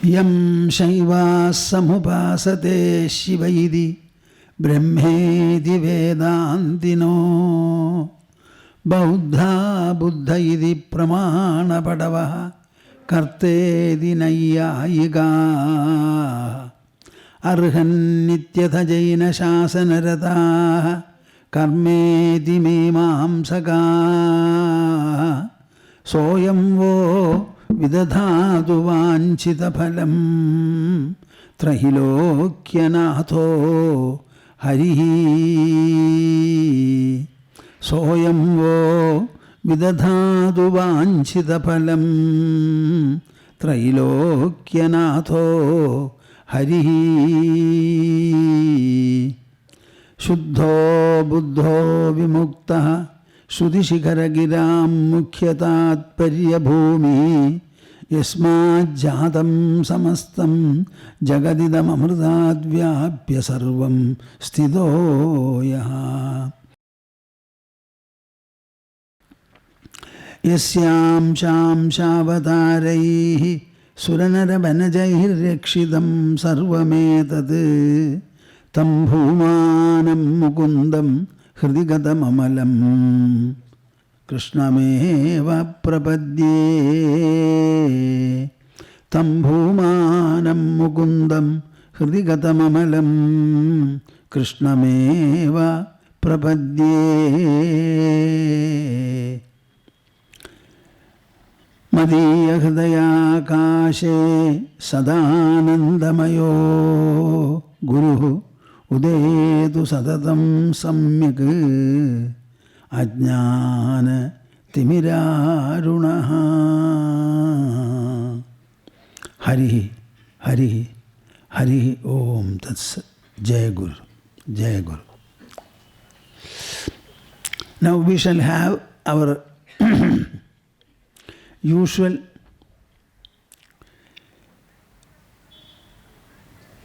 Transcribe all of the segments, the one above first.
Yam Shaiva Samupasate Shivaidi Brahmedi Vedantino Bauddha Buddha Idi Pramana Padavaha Kartedi Nayayiga Arhan Nityatha Jaina Shasanarata Karmedi Memamsaka Soyamvo Vidadhatu Vanchita Phalam Trahilokyanato Harihi Soyamvo Vidadhatu Vanchita Phalam Trahilokyanato Harihi Shuddho Buddho Vimuktaha Sudhishikaragiram Mukhyatatparya Bhumi Yasmat Jatam Samastam Jagadidam Amrtat Vyapya Sarvam Sthido Yaha Yasyam Sham Shavataraihi Suranara Banajahir Rekshidam Sarvametad Tam Bhumanam Mukundam Hridigatam Amalam Krishnameva Prapadye Tam Bhumanam Mukundam Hridigatam Amalam Krishnameva Prapadye Madhya Hridaya Kashe Sadanandamayo Guru Udetu Satatam Samyak Ajnana Timirarunaha Harihi Harihi Harihi Om Tats Jai Guru Jai Guru. Now we shall have our usual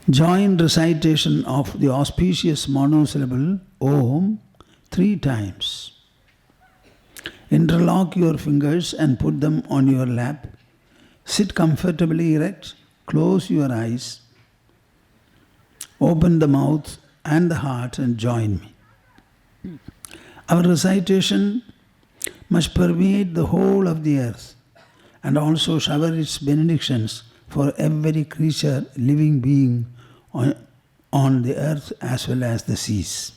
joint recitation of the auspicious monosyllable Om 3 times. Interlock your fingers and put them on your lap. Sit comfortably erect, close your eyes, open the mouth and the heart and join me. Our recitation must permeate the whole of the earth and also shower its benedictions for every creature, living being on the earth as well as the seas.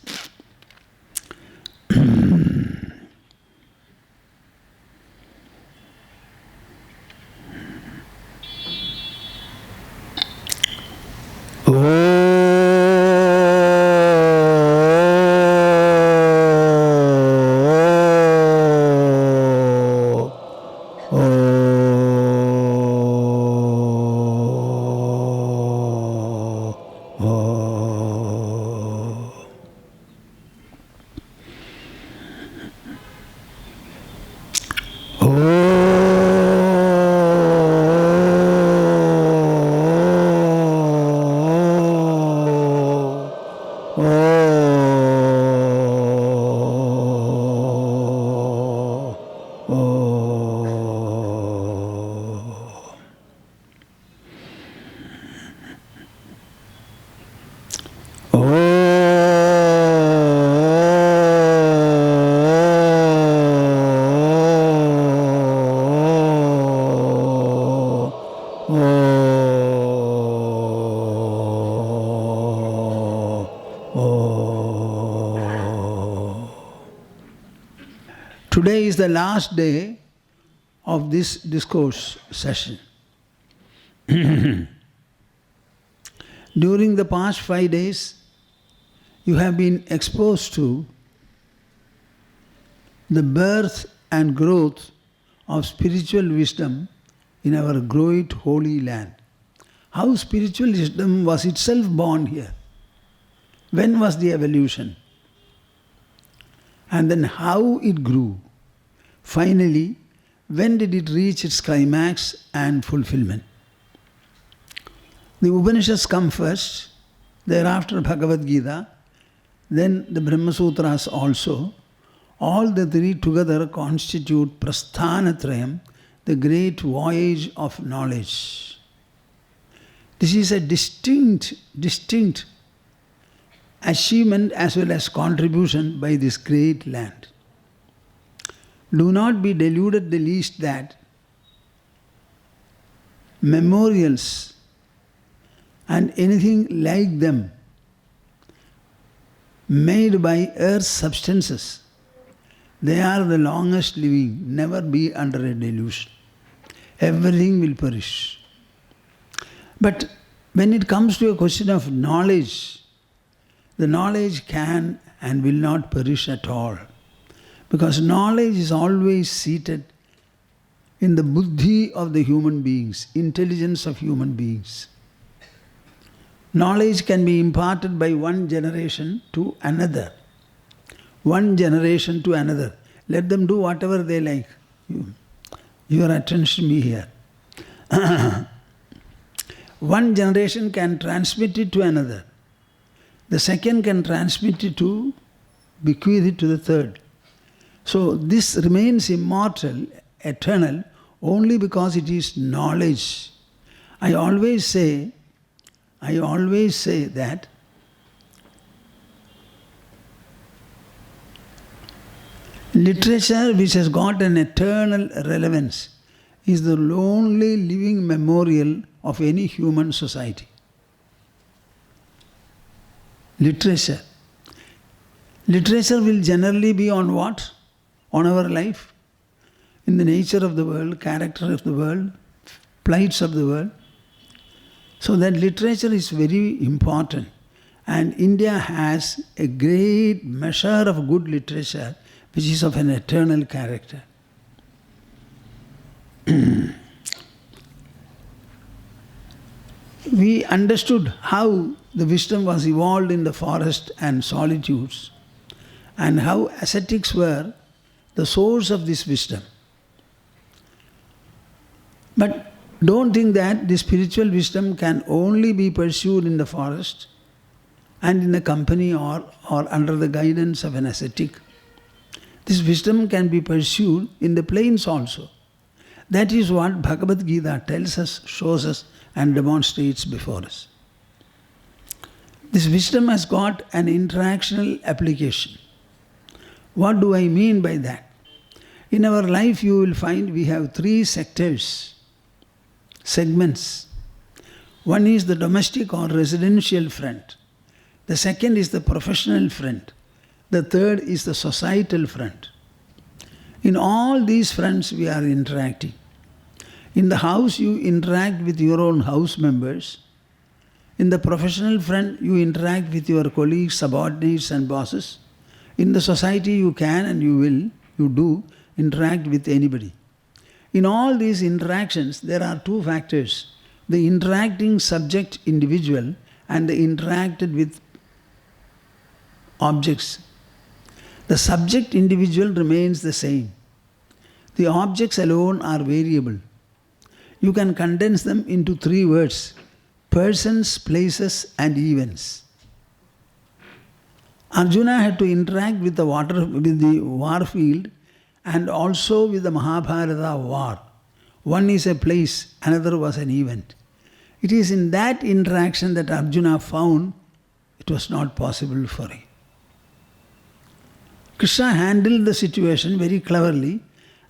Today is the last day of this discourse session. During the past 5 days, you have been exposed to the birth and growth of spiritual wisdom in our great holy land. How spiritual wisdom was itself born here. When was the evolution? And then how it grew. Finally, when did it reach its climax and fulfillment? The Upanishads come first, thereafter Bhagavad Gita, then the Brahma Sutras also. All the 3 together constitute Prasthanatrayam, the great voyage of knowledge. This is a distinct achievement as well as contribution by this great land. Do not be deluded the least that memorials and anything like them made by earth's substances, they are the longest living. Never be under a delusion. Everything will perish. But when it comes to a question of knowledge, the knowledge can and will not perish at all. Because knowledge is always seated in the buddhi of the human beings, intelligence of human beings. Knowledge can be imparted by one generation to another. One generation to another. Let them do whatever they like. Your attention be here. One generation can transmit it to another. The second can transmit it to, bequeath it to the third. So this remains immortal, eternal, only because it is knowledge. I always say that literature which has got an eternal relevance is the only living memorial of any human society. Literature. Literature will generally be on what? On our life, in the nature of the world, character of the world, plights of the world. So that literature is very important. And India has a great measure of good literature which is of an eternal character. We understood how the wisdom was evolved in the forest and solitudes, and how ascetics were the source of this wisdom. But don't think that the spiritual wisdom can only be pursued in the forest and in the company or under the guidance of an ascetic. This wisdom can be pursued in the plains also. That is what Bhagavad Gita tells us, shows us, and demonstrates before us. This wisdom has got an interactional application. What do I mean by that? In our life you will find we have three sectors, segments. One is the domestic or residential front. The second is the professional front. The third is the societal front. In all these fronts we are interacting. In the house you interact with your own house members. In the professional front you interact with your colleagues, subordinates and bosses. In the society you can and you do interact with anybody. In all these interactions there are two factors. The interacting subject individual and the interacted with objects. The subject individual remains the same. The objects alone are variable. You can condense them into three words: persons, places and events. Arjuna had to interact with the war field and also with the Mahabharata war. One is a place, another was an event. It is in that interaction that Arjuna found it was not possible for him. Krishna handled the situation very cleverly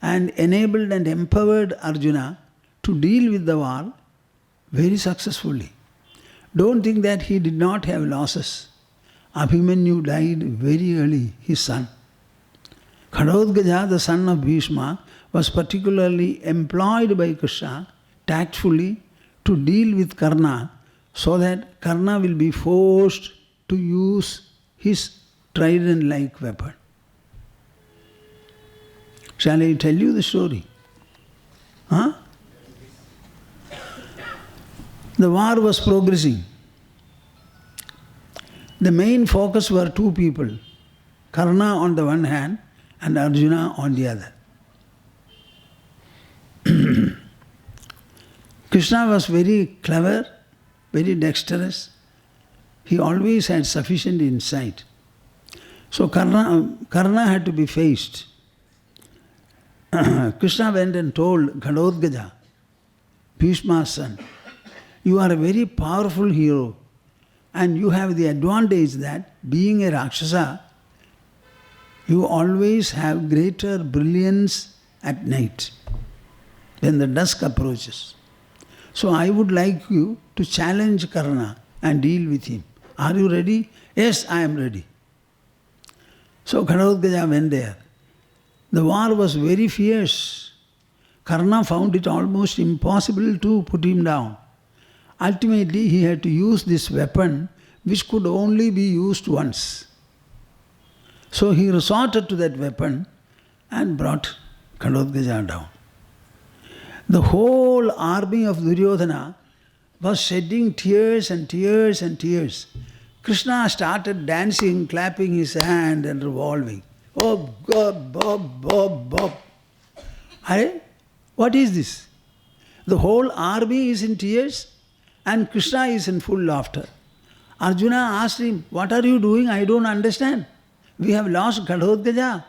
and enabled and empowered Arjuna to deal with the war very successfully. Don't think that he did not have losses. Abhimanyu died very early, his son. Kharodgaja, the son of Bhishma, was particularly employed by Krishna tactfully to deal with Karna, so that Karna will be forced to use his trident-like weapon. Shall I tell you the story? Huh? The war was progressing. The main focus were two people, Karna on the one hand and Arjuna on the other. Krishna was very clever, very dexterous. He always had sufficient insight. So Karna had to be faced. Krishna went and told Kharodgaja, Bhishma's son, You are a very powerful hero. And you have the advantage that being a Rakshasa, you always have greater brilliance at night when the dusk approaches. So I would like you to challenge Karna and deal with him. Are you ready? Yes, I am ready. So Ghatotkacha went there. The war was very fierce. Karna found it almost impossible to put him down. Ultimately, he had to use this weapon which could only be used once. So he resorted to that weapon and brought Ghatotkacha down. The whole army of Duryodhana was shedding tears and tears and tears. Krishna started dancing, clapping his hand and revolving. Oh God, Bob, Bob, Bob. What is this? The whole army is in tears and Krishna is in full laughter. Arjuna asked him, what are you doing? I don't understand. We have lost Ghatotkacha.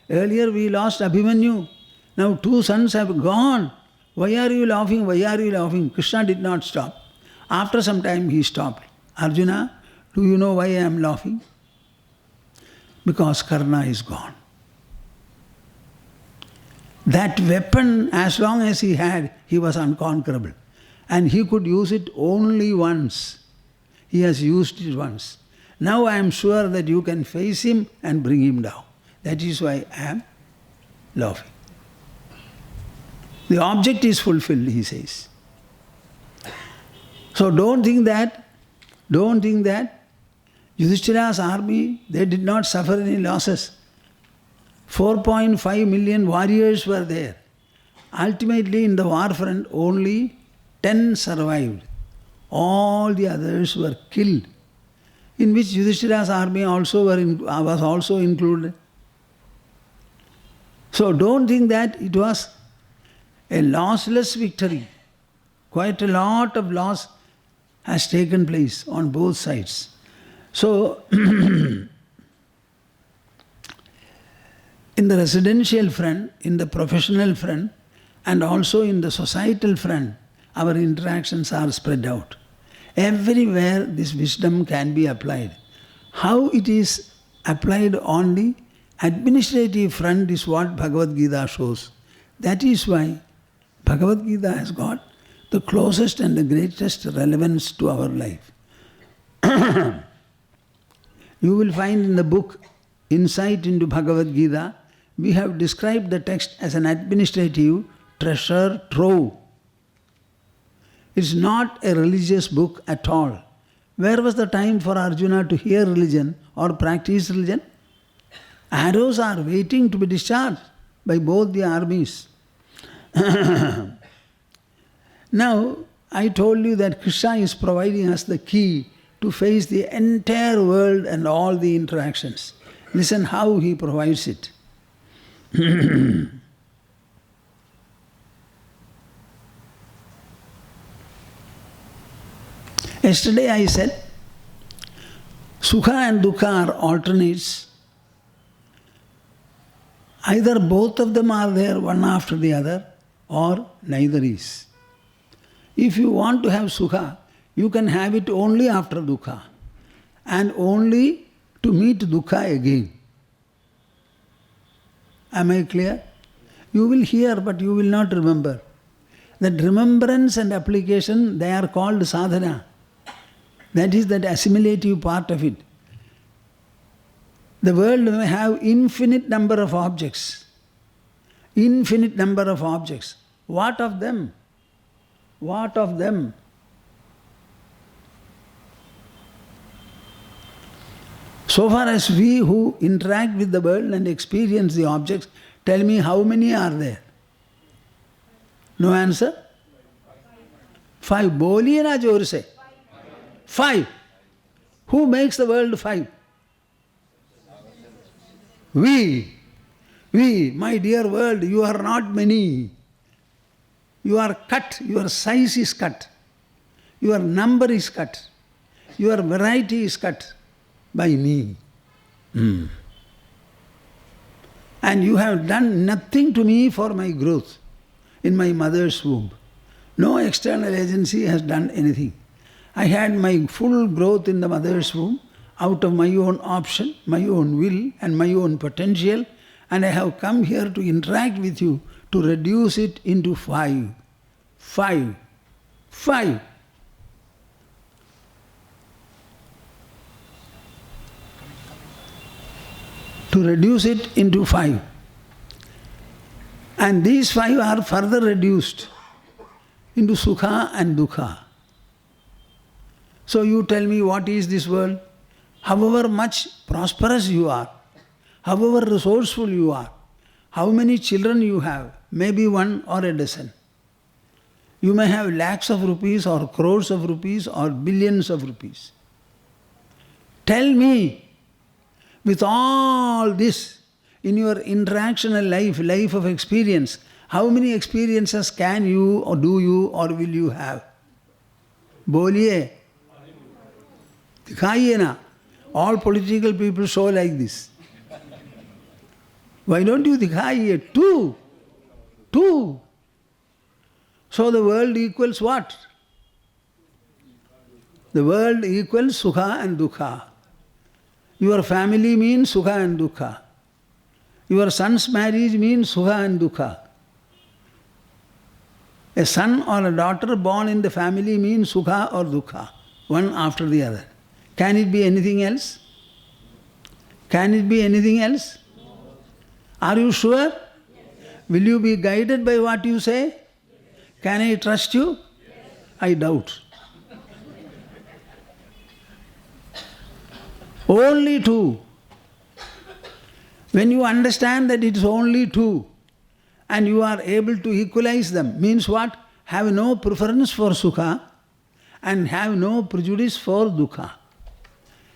Earlier we lost Abhimanyu. Now 2 sons have gone. Why are you laughing? Why are you laughing? Krishna did not stop. After some time he stopped. Arjuna, do you know why I am laughing? Because Karna is gone. That weapon, as long as he had, he was unconquerable. And he could use it only once. He has used it once. Now I am sure that you can face him and bring him down. That is why I am laughing. The object is fulfilled, he says. So don't think that Yudhishthira's army, they did not suffer any losses. 4.5 million warriors were there. Ultimately, in the war front, only 10 survived. All the others were killed, in which Yudhishthira's army also was also included. So don't think that it was a lossless victory. Quite a lot of loss has taken place on both sides. So, in the residential front, in the professional front, and also in the societal front, our interactions are spread out. Everywhere this wisdom can be applied. How it is applied on the administrative front is what Bhagavad Gita shows. That is why Bhagavad Gita has got the closest and the greatest relevance to our life. You will find in the book Insight into Bhagavad Gita, we have described the text as an administrative treasure trove. It's not a religious book at all. Where was the time for Arjuna to hear religion or practice religion? Arrows are waiting to be discharged by both the armies. Now, I told you that Krishna is providing us the key to face the entire world and all the interactions. Listen how he provides it. Yesterday I said, Sukha and duhkha are alternates. Either both of them are there, one after the other, or neither is. If you want to have Sukha, you can have it only after duhkha, and only to meet duhkha again. Am I clear? You will hear, but you will not remember. That remembrance and application, they are called sadhana. That is that assimilative part of it. The world may have infinite number of objects. Infinite number of objects. What of them? What of them? So far as we who interact with the world and experience the objects, tell me how many are there? No answer? 5. Boliye na jor se. 5. Who makes the world 5? We, my dear world, you are not many. You are cut, your size is cut. Your number is cut. Your variety is cut by me. And you have done nothing to me for my growth in my mother's womb. No external agency has done anything. I had my full growth in the mother's womb out of my own option, my own will and my own potential, and I have come here to interact with you to reduce it into 5. 5. 5. To reduce it into 5. And these 5 are further reduced into Sukha and duhkha. So you tell me, what is this world? However much prosperous you are, however resourceful you are, how many children you have, maybe 1 or a dozen. You may have lakhs of rupees or crores of rupees or billions of rupees. Tell me, with all this, in your interactional life of experience, how many experiences can you or do you or will you have? Boliye. Dikhaiye na. All political people show like this. Why don't you dikhaiye? 2. 2. So the world equals what? The world equals Sukha and duhkha. Your family means Sukha and duhkha. Your son's marriage means Sukha and duhkha. A son or a daughter born in the family means Sukha or duhkha, one after the other. Can it be anything else? Can it be anything else? Are you sure? Will you be guided by what you say? Can I trust you? I doubt. Only 2. When you understand that it is only 2 and you are able to equalize them, means what? Have no preference for Sukha and have no prejudice for duhkha.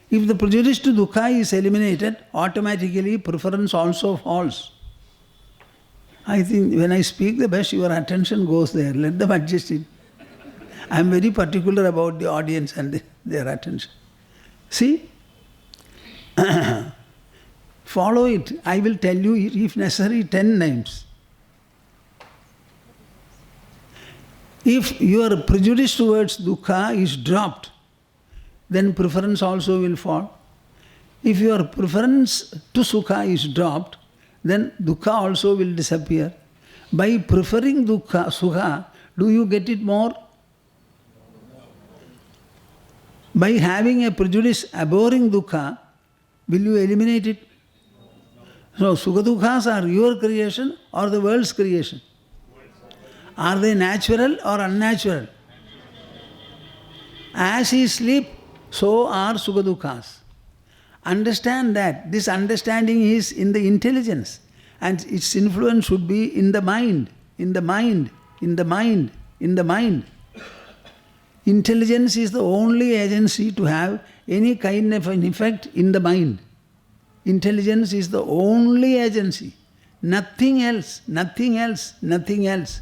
If the prejudice to duhkha is eliminated, automatically preference also falls. I think when I speak the best, your attention goes there. Let them adjust it. I am very particular about the audience and their attention. See? Follow it. I will tell you, if necessary, 10 names. If your prejudice towards duhkha is dropped, then preference also will fall. If your preference to Sukha is dropped, then duhkha also will disappear. By preferring duhkha, Sukha, do you get it more? By having a prejudice abhorring duhkha, will you eliminate it? So, Sukha duhkhas are your creation or the world's creation? Are they natural or unnatural? As he sleeps, so are Sukha duhkhas. Understand that. This understanding is in the intelligence and its influence should be in the mind, in the mind, in the mind, in the mind. Intelligence is the only agency to have any kind of an effect in the mind. Intelligence is the only agency. Nothing else, nothing else, nothing else.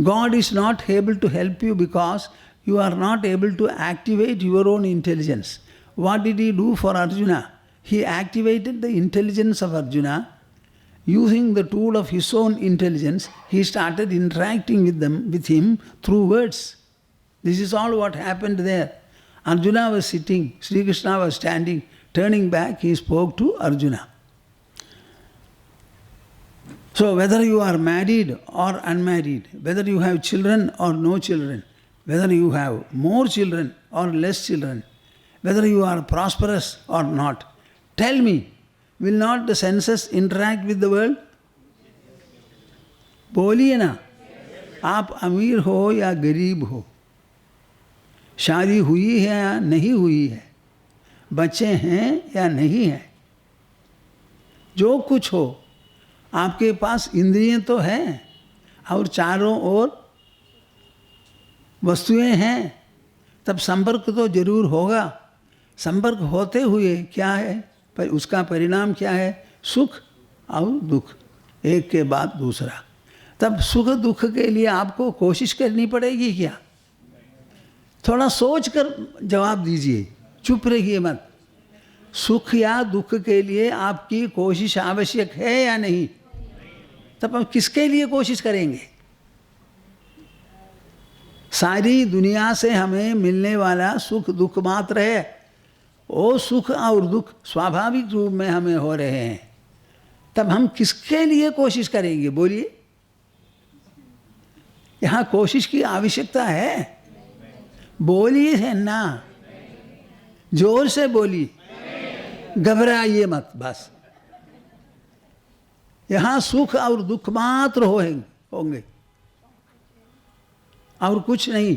God is not able to help you because you are not able to activate your own intelligence. What did he do for Arjuna? He activated the intelligence of Arjuna. Using the tool of his own intelligence, he started interacting with him through words. This is all what happened there. Arjuna was sitting, Sri Krishna was standing, turning back, he spoke to Arjuna. So whether you are married or unmarried, whether you have children or no children, whether you have more children or less children, whether you are prosperous or not, tell me, will not the senses interact with the world? बोलिए ना, आप अमीर हो या गरीब हो, शादी हुई है या नहीं हुई है, बच्चे हैं या नहीं हैं, जो कुछ हो, आपके पास इंद्रियां तो हैं और चारों ओर वस्तुएं हैं, तब संपर्क तो जरूर होगा. संपर्क होते हुए क्या है, पर उसका परिणाम क्या है? सुख और दुख, एक के बाद दूसरा. तब सुख दुख के लिए आपको कोशिश करनी पड़ेगी क्या? थोड़ा सोच कर जवाब दीजिए, चुप रहिए मत. सुख या दुख के लिए आपकी कोशिश आवश्यक है या नहीं? तब हम किसके लिए कोशिश करेंगे? सारी दुनिया से हमें मिलने वाला सुख दुख मात्र है। वो सुख और दुख स्वाभाविक रूप में हमें हो रहे हैं, तब हम किसके लिए कोशिश करेंगे? बोलिए, यहाँ कोशिश की आवश्यकता है? बोलिए है ना, जोर से बोलिए, घबराइए मत। बस यहाँ सुख और दुख मात्र होंगे और कुछ नहीं।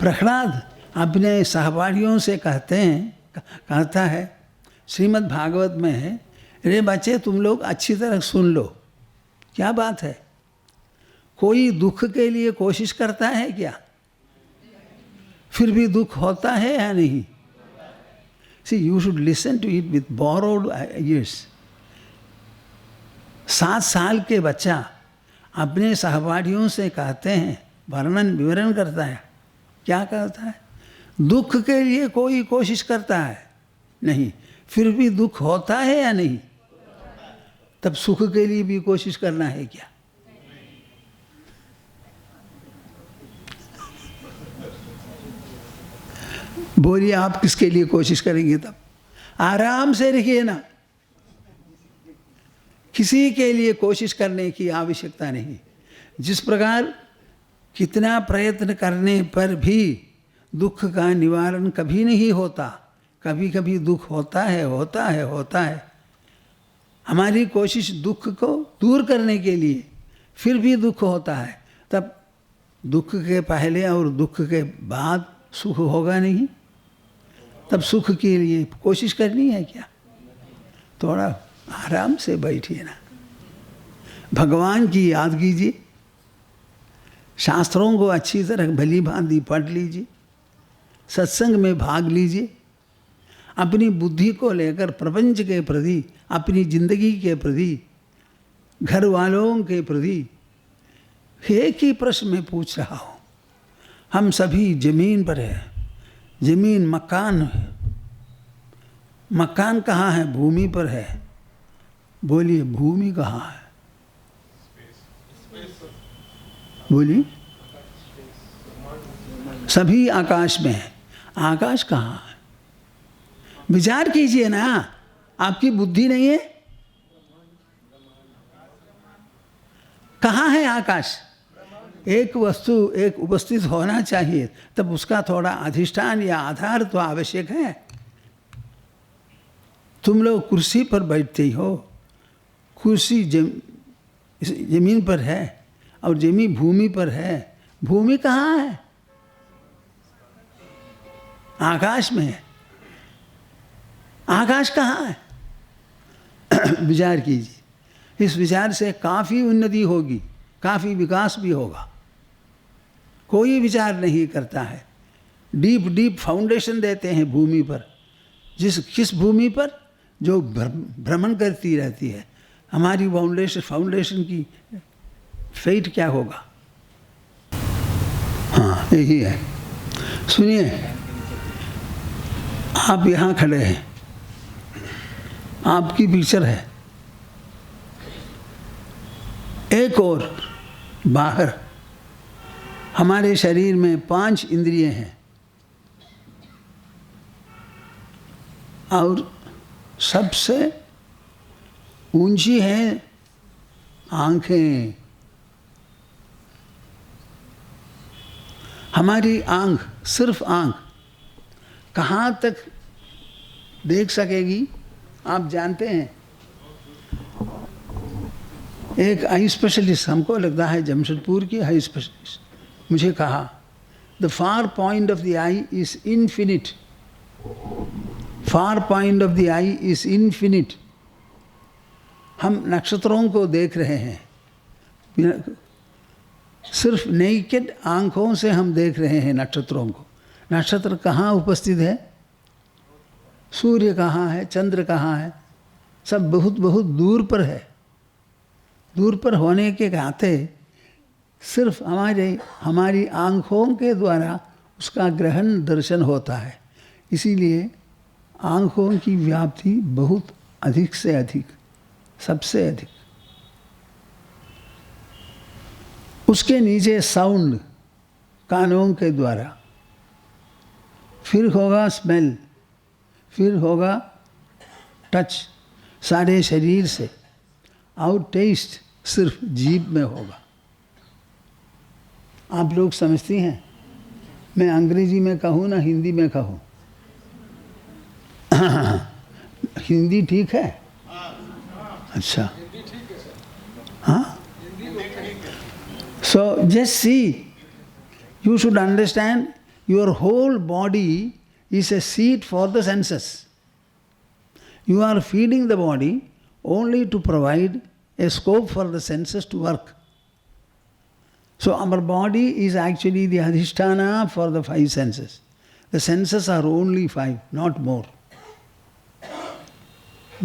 प्रहलाद अपने सहपाठियों से कहता है, श्रीमद् भागवत में है, रे बच्चे तुम लोग अच्छी तरह सुन लो। क्या बात है? कोई दुख के लिए कोशिश करता है क्या? फिर भी दुख होता है या नहीं? See, you should listen to it with borrowed ears. 7 साल के बच्चा अपने सहपाठियों से कहते हैं, विवरण करता है। क्या करता है? दुख के लिए कोई कोशिश करता है नहीं, फिर भी दुख होता है या नहीं? तब सुख के लिए भी कोशिश करना है क्या? बोलिए, आप किसके लिए कोशिश करेंगे? तब आराम से रहिए ना, किसी के लिए कोशिश करने की आवश्यकता नहीं। जिस प्रकार कितना प्रयत्न करने पर भी दुख का निवारण कभी नहीं होता, कभी कभी दुख होता है। हमारी कोशिश दुख को दूर करने के लिए, फिर भी दुख होता है, तब दुख के पहले और दुख के बाद सुख होगा नहीं। तब सुख के लिए कोशिश करनी है क्या? थोड़ा आराम से बैठिए ना, भगवान की याद कीजिए, शास्त्रों को अच्छी तरह भली भांति पढ़ लीजिए, सत्संग में भाग लीजिए, अपनी बुद्धि को लेकर प्रपंच के प्रति, अपनी जिंदगी के प्रति, घर वालों के प्रति एक ही प्रश्न में पूछ रहा हूँ। हम सभी जमीन पर है, जमीन मकान है, मकान कहाँ है? भूमि पर है। बोलिए, भूमि कहाँ है? बोलिए, सभी आकाश में है। आकाश कहाँ है? विचार कीजिए ना, आपकी बुद्धि नहीं है? कहाँ है आकाश? एक वस्तु एक उपस्थित होना चाहिए, तब उसका थोड़ा अधिष्ठान या आधार तो आवश्यक है। तुम लोग कुर्सी पर बैठते हो, कुर्सी जमीन पर है और जमीन भूमि पर है। भूमि कहाँ है? आकाश में है। आकाश कहाँ है? विचार कीजिए। इस विचार से काफ़ी उन्नति होगी, काफ़ी विकास भी होगा। कोई विचार नहीं करता है। डीप फाउंडेशन देते हैं भूमि पर। किस भूमि पर? जो भ्रमण करती रहती है। हमारी फाउंडेशन की फेट क्या होगा? हाँ, यही है। सुनिए, आप यहाँ खड़े हैं, आपकी पिक्चर है, एक और बाहर हमारे शरीर में 5 इंद्रिय हैं और सबसे ऊंची है आंखें। हमारी आंख, सिर्फ आंख कहाँ तक देख सकेगी? आप जानते हैं, एक आई स्पेशलिस्ट, हमको लगता है जमशेदपुर की आई स्पेशलिस्ट, मुझे कहा, the far point of the I is infinite. Far point of the I is infinite. हम नक्षत्रों को देख रहे हैं, सिर्फ नेकेड आंखों से हम देख रहे हैं नक्षत्रों को। नक्षत्र कहाँ उपस्थित है? सूर्य कहाँ है? चंद्र कहाँ है? सब बहुत बहुत दूर पर है। दूर पर होने के नाते सिर्फ हमारी आँखों के द्वारा उसका ग्रहण दर्शन होता है। इसीलिए आँखों की व्याप्ति बहुत अधिक से अधिक, सबसे अधिक। उसके नीचे साउंड कानों के द्वारा, फिर होगा स्मेल, फिर होगा टच सारे शरीर से, और टेस्ट सिर्फ जीभ में होगा। आप लोग समझती हैं? मैं अंग्रेजी में कहूँ ना हिंदी में कहूँ? हिंदी ठीक है? अच्छा, हाँ। So just see, you should understand your whole body is a seat for the senses. You are feeding the body only to provide a scope for the senses to work. So our body is actually the adhisthana for the five senses. The senses are only five, not more.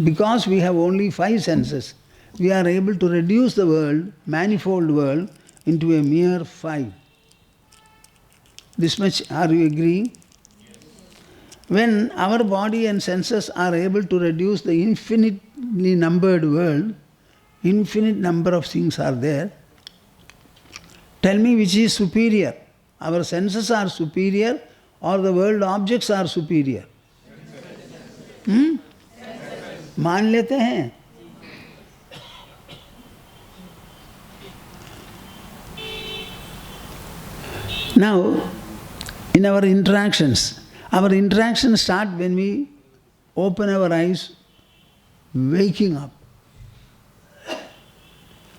Because we have only five senses, we are able to reduce the world, manifold world, into a mere five. This much, are you agreeing? Yes. When our body and senses are able to reduce the infinitely numbered world, infinite number of things are there, tell me which is superior. Our senses are superior or the world objects are superior? मान लेते हैं? Now, in our interactions start when we open our eyes, waking up.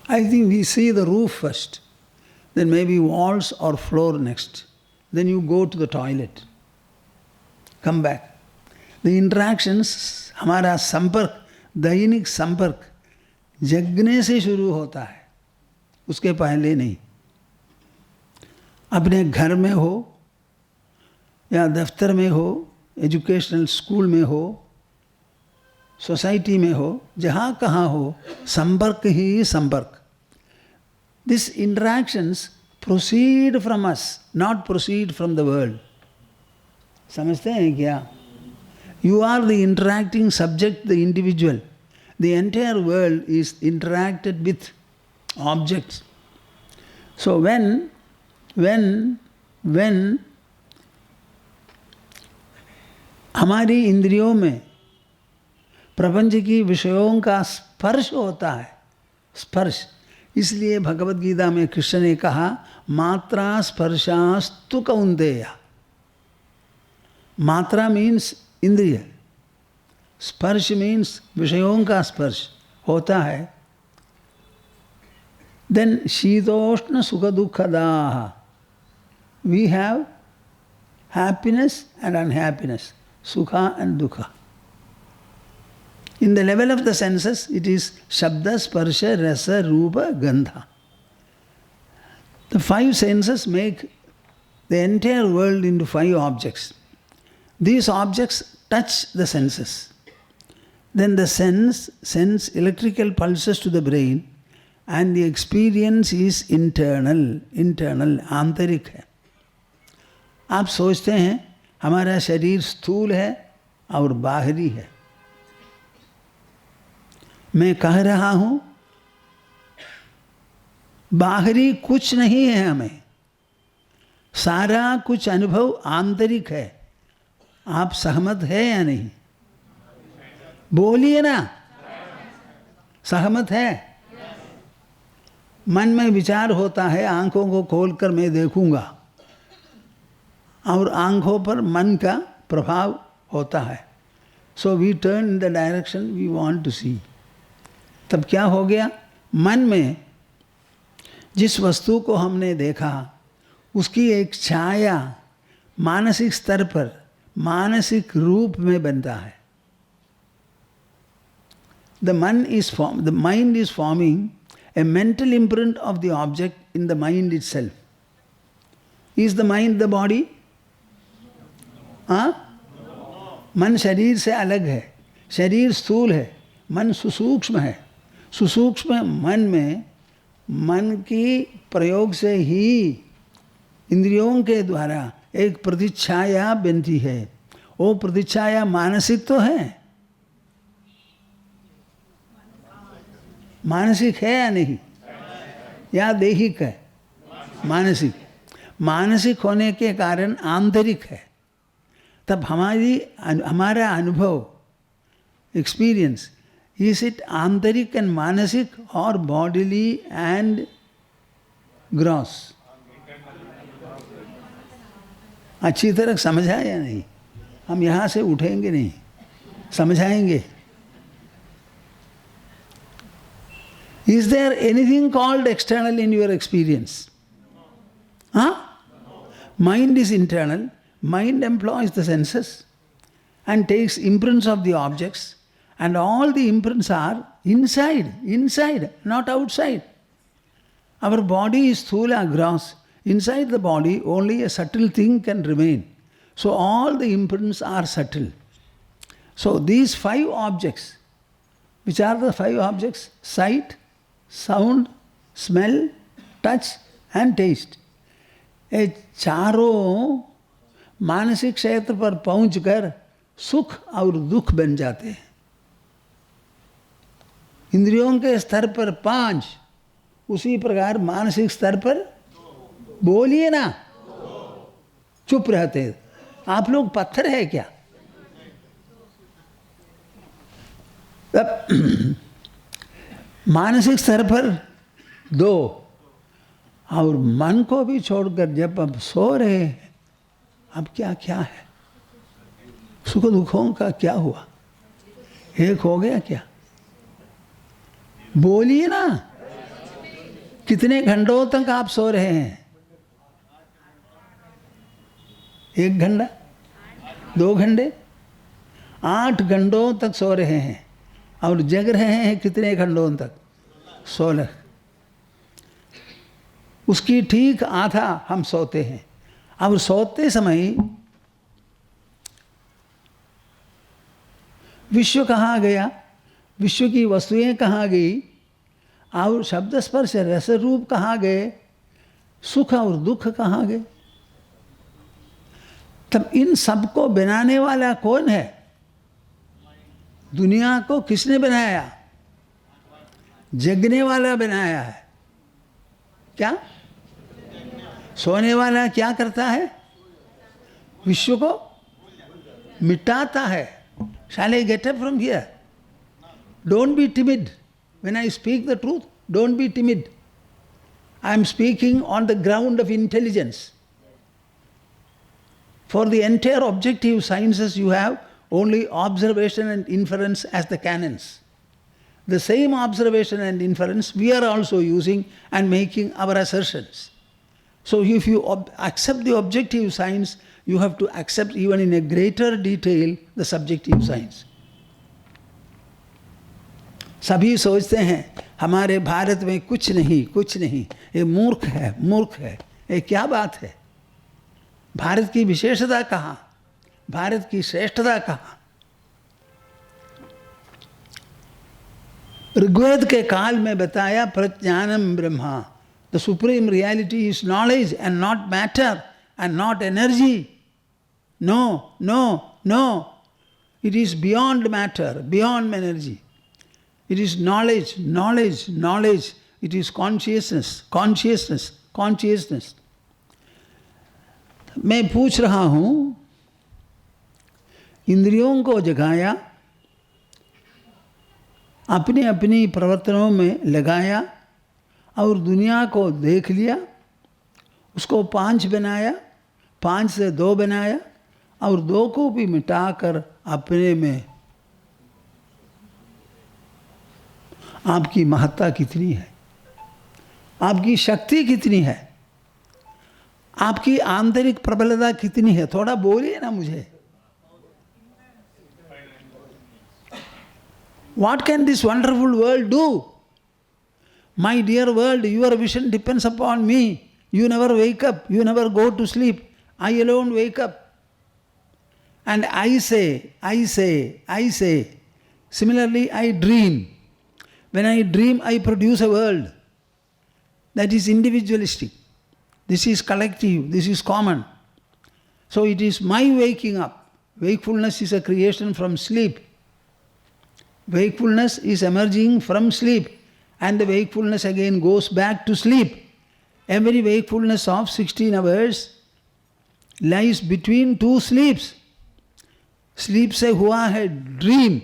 I think we see the roof first, then maybe walls or floor next. Then you go to the toilet, come back. The interactions, हमारा संपर्क, दैनिक संपर्क जगने से शुरू होता है, उसके पहले नहीं। अपने घर में हो या दफ्तर में हो, एजुकेशनल स्कूल में हो, सोसाइटी में हो, जहाँ कहाँ हो, संपर्क ही संपर्क। These interactions proceed from us, not proceed from the world. समझते हैं क्या? You are the interacting subject, the individual. The entire world is interacted with objects. So when हमारी इंद्रियों में प्रपंच की विषयों का स्पर्श होता है, स्पर्श, इसलिए भगवद गीता में कृष्ण ने कहा मात्रा स्पर्शास्तु कौन्तेय। मात्रा मीन्स इंद्रिय, स्पर्श मीन्स विषयों का स्पर्श होता है। देन शीतोष्ण सुख दुःखदाः, we have happiness and unhappiness, sukha and dukkha. In the level of the senses, it is shabda, sparsha, rasa, rupa, gandha. The five senses make the entire world into five objects. These objects touch the senses. Then the sense sends electrical pulses to the brain and the experience is internal, आंतरिक है। आप सोचते हैं हमारा शरीर स्थूल है और बाहरी है। मैं कह रहा हूं बाहरी कुछ नहीं है, हमें सारा कुछ अनुभव आंतरिक है। आप सहमत है या नहीं? बोलिए ना, सहमत है? मन में विचार होता है, आंखों को खोलकर मैं देखूंगा, और आंखों पर मन का प्रभाव होता है। So we turn in the direction we want to see. तब क्या हो गया? मन में जिस वस्तु को हमने देखा उसकी एक छाया मानसिक स्तर पर, मानसिक रूप में बनता है। The mind is forming a mental imprint of the object in the mind itself. Is the mind the body? हाँ? मन शरीर से अलग है, शरीर स्थूल है, मन सुसूक्ष्म है। सुसूक्ष्म मन में मन की प्रयोग से ही इंद्रियों के द्वारा एक प्रतिच्छाया बनती है। वो प्रतिच्छाया मानसिक तो है, मानसिक है या नहीं? या दैहिक है? मानसिक, मानसिक होने के कारण आंतरिक है। तब हमारा अनुभव, एक्सपीरियंस, इज इट आंतरिक एंड मानसिक और बॉडीली एंड ग्रॉस? अच्छी तरह समझा या नहीं? हम यहाँ से उठेंगे नहीं, समझाएंगे। Is there anything called external in your experience? Huh? Mind is internal. Mind employs the senses and takes imprints of the objects, and all the imprints are inside, not outside. Our body is sthula, gross. Inside the body, only a subtle thing can remain. So all the imprints are subtle. So these 5 objects, which are the 5 objects? Sight, sound, smell, touch and taste. ये चारों मानसिक क्षेत्र पर पहुंचकर सुख और दुख बन जाते हैं। इंद्रियों के स्तर पर 5, उसी प्रकार मानसिक स्तर पर बोलिए ना, चुप रहते। आप लोग पत्थर है क्या? मानसिक स्तर पर 2 और मन को भी छोड़कर जब अब सो रहे हैं, अब क्या क्या है? सुख दुखों का क्या हुआ? एक हो गया क्या? बोलिए ना, कितने घंटों तक आप सो रहे हैं? 1 घंटा, 2 घंटे, 8 घंटों तक सो रहे हैं और जग रहे हैं कितने घंटों तक? 16। उसकी ठीक आधा हम सोते हैं। अब सोते समय विश्व कहाँ गया? विश्व की वस्तुएं कहाँ गई? और शब्द स्पर्श रस रूप कहाँ गए? सुख और दुख कहाँ गए? तब इन सबको बनाने वाला कौन है? दुनिया को किसने बनाया? जगने वाला बनाया है। क्या? सोने वाला क्या करता है? विश्व को मिटाता है। Shall I get up from here? Don't be timid. When I speak the truth, don't be timid. I am speaking on the ground of intelligence. For the entire objective sciences you have only observation and inference as the canons. The same observation and inference we are also using and making our assertions. So if you accept the objective science, you have to accept even in a greater detail the subjective science. सभी सोचते हैं हमारे भारत में कुछ नहीं, ये मूर्ख है, ये क्या बात है? भारत की विशेषता कहाँ? भारत की श्रेष्ठता कहाँ? ऋग्वेद के काल में बताया प्रज्ञानम ब्रह्मा, the supreme reality is knowledge and not matter and not energy. No, it is beyond matter, beyond energy. It is knowledge. It is consciousness. मैं पूछ रहा हूँ, इंद्रियों को जगाया, अपनी अपनी प्रवर्तनों में लगाया और दुनिया को देख लिया, उसको 5 बनाया, 5 से 2 बनाया और 2 को भी मिटाकर अपने में आपकी महत्ता कितनी है, आपकी शक्ति कितनी है, आपकी आंतरिक प्रबलता कितनी है? थोड़ा बोलिए ना मुझे. What can this wonderful world do? My dear world, your vision depends upon me. You never wake up, you never go to sleep. I alone wake up. And I say. Similarly, I dream. When I dream, I produce a world that is individualistic. This is collective, this is common. So it is my waking up. Wakefulness is a creation from sleep. Wakefulness is emerging from sleep, and the wakefulness again goes back to sleep. Every wakefulness of 16 hours lies between two sleeps. Sleep से हुआ है dream,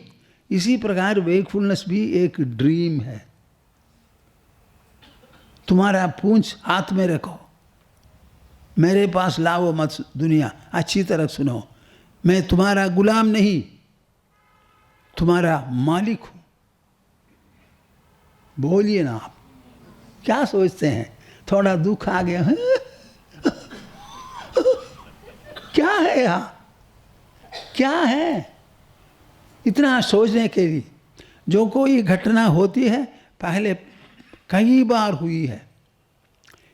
इसी प्रकार wakefulness भी एक dream है। तुम्हारा पूंछ हाथ में रखो, मेरे पास लाओ मत दुनिया, अच्छी तरह सुनो, मैं तुम्हारा गुलाम नहीं, तुम्हारा मालिक हूं। बोलिए ना आप, क्या सोचते हैं? थोड़ा दुख आ गया क्या है यहाँ, क्या है? इतना सोचने के लिए जो कोई घटना होती है पहले कई बार हुई है,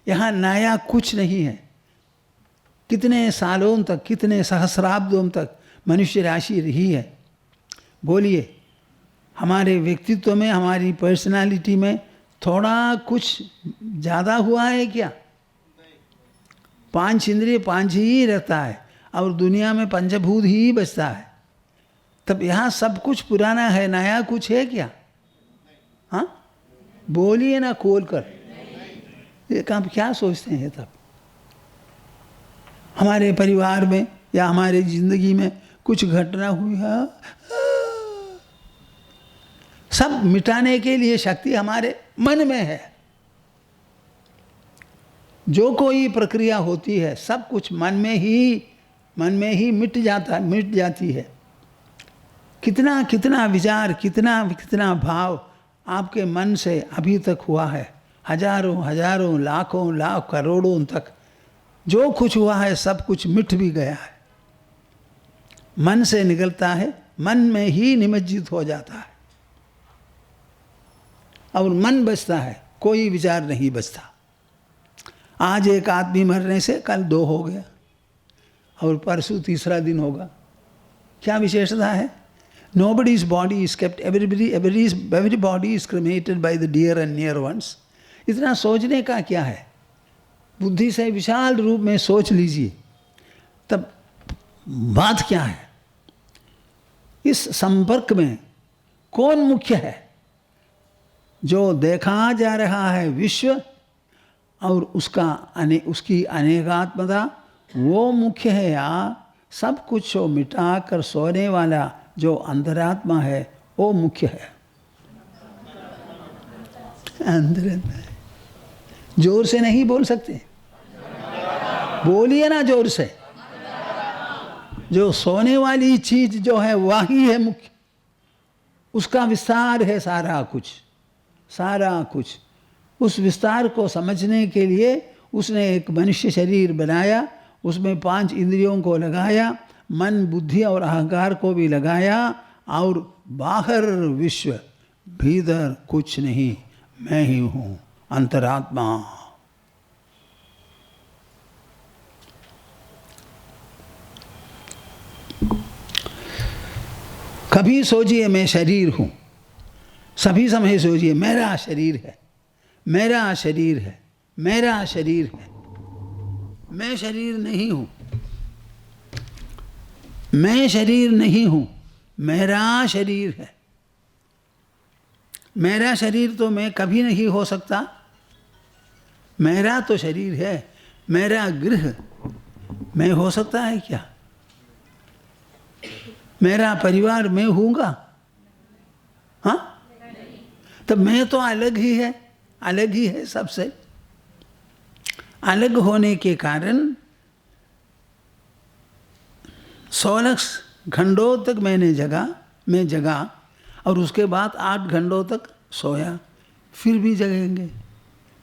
यहाँ नया कुछ नहीं है। कितने सालों तक, कितने सहस्राब्दों तक मनुष्य राशि रही है। बोलिए, हमारे व्यक्तित्व में, हमारी पर्सनालिटी में थोड़ा कुछ ज़्यादा हुआ है क्या? पांच इंद्रिय पांच ही रहता है और दुनिया में पंचभूत ही बचता है। तब यहाँ सब कुछ पुराना है, नया कुछ है क्या? हाँ, बोलिए ना खोल कर। एक आप क्या सोचते हैं? तब हमारे परिवार में या हमारे जिंदगी में कुछ घटना हुई है, सब मिटाने के लिए शक्ति हमारे मन में है। जो कोई प्रक्रिया होती है सब कुछ मन में ही मिट जाती है। कितना कितना विचार, कितना कितना भाव आपके मन से अभी तक हुआ है, हजारों हजारों लाखों लाख करोड़ों तक जो कुछ हुआ है सब कुछ मिट भी गया है। मन से निकलता है, मन में ही निमज्जित हो जाता है और मन बचता है, कोई विचार नहीं बचता। आज एक आदमी मरने से कल दो हो गया और परसों तीसरा दिन होगा। क्या विशेषता है? Nobody's body is kept, every body is cremated by the dear and near ones. इतना सोचने का क्या है? बुद्धि से विशाल रूप में सोच लीजिए, तब बात क्या है? इस संपर्क में कौन मुख्य है? जो देखा जा रहा है विश्व और उसकी अनेकात्मता, वो मुख्य है या सब कुछ को मिटा कर सोने वाला जो अंतरात्मा है वो मुख्य है? अंतरात्मा है। जोर से नहीं बोल सकते, बोलिए ना जोर से। जो सोने वाली चीज जो है वही है मुख्य, उसका विस्तार है सारा कुछ। उस विस्तार को समझने के लिए उसने एक मनुष्य शरीर बनाया, उसमें 5 इंद्रियों को लगाया, मन बुद्धि और अहंकार को भी लगाया, और बाहर विश्व, भीतर कुछ नहीं, मैं ही हूँ अंतरात्मा। कभी सोचिए मैं शरीर हूँ, सभी समय सोचिए मेरा शरीर है, मेरा शरीर है, मेरा शरीर है। मैं शरीर नहीं हूँ, मैं शरीर नहीं हूँ, मेरा शरीर है। मेरा शरीर तो मैं कभी नहीं हो सकता। मेरा तो शरीर है, मेरा गृह मैं हो सकता है क्या? मेरा परिवार मैं हूँगा? हाँ, तब मैं तो अलग ही है सबसे। अलग होने के कारण 16 घंटों तक मैं जगा और उसके बाद 8 घंटों तक सोया, फिर भी जगेंगे।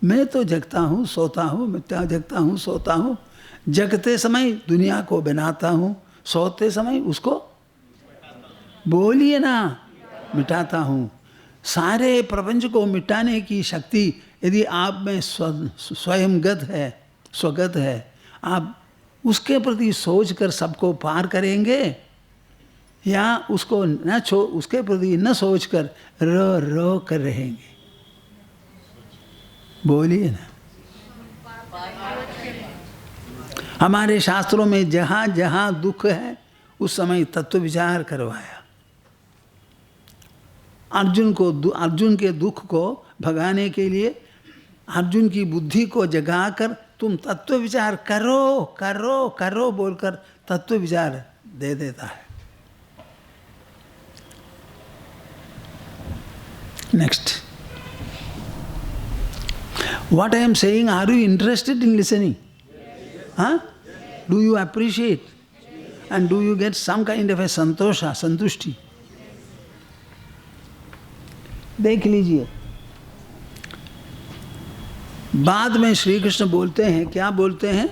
मैं तो जगता हूँ, सोता हूँ, मैं जगता हूँ, सोता हूँ। जगते समय दुनिया को बनाता हूँ, सोते समय उसको, बोलिए ना, मिटाता हूँ। सारे प्रपंच को मिटाने की शक्ति यदि आप में स्वयंगत है, आप उसके प्रति सोच कर सबको पार करेंगे या उसके प्रति न सोच कर रो कर रहेंगे? बोलिए ना। हमारे शास्त्रों में जहाँ जहाँ दुख है उस समय तत्व विचार करवाया। अर्जुन के दुख को भगाने के लिए अर्जुन की बुद्धि को जगाकर तुम तत्व विचार करो करो करो बोलकर तत्व विचार दे देता है। Next, what I am saying, are you interested in listening? Huh? Do you appreciate? And do you get some kind of a santosha, santushti? देख लीजिए। बाद में श्री कृष्ण बोलते हैं, क्या बोलते हैं?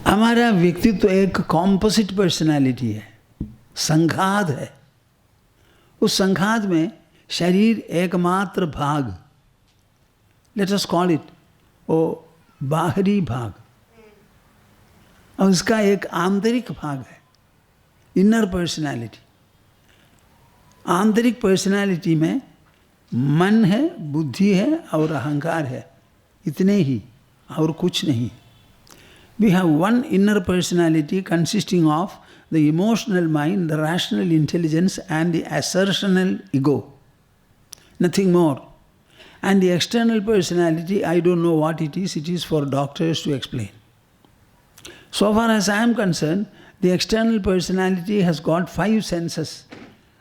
हमारा व्यक्तित्व एक कॉम्पोजिट पर्सनालिटी है, संघात है। उस संघात में शरीर एकमात्र भाग, लेट अस कॉल इट, वो बाहरी भाग, और उसका एक आंतरिक भाग है, इनर पर्सनालिटी। आंतरिक पर्सनालिटी में मन है, बुद्धि है और अहंकार है, इतने ही और कुछ नहीं। We have one inner personality consisting of the emotional mind, the rational intelligence and the assertional ego. Nothing more. And the external personality, I don't know what it is for doctors to explain. So far as I am concerned, the external personality has got 5 senses,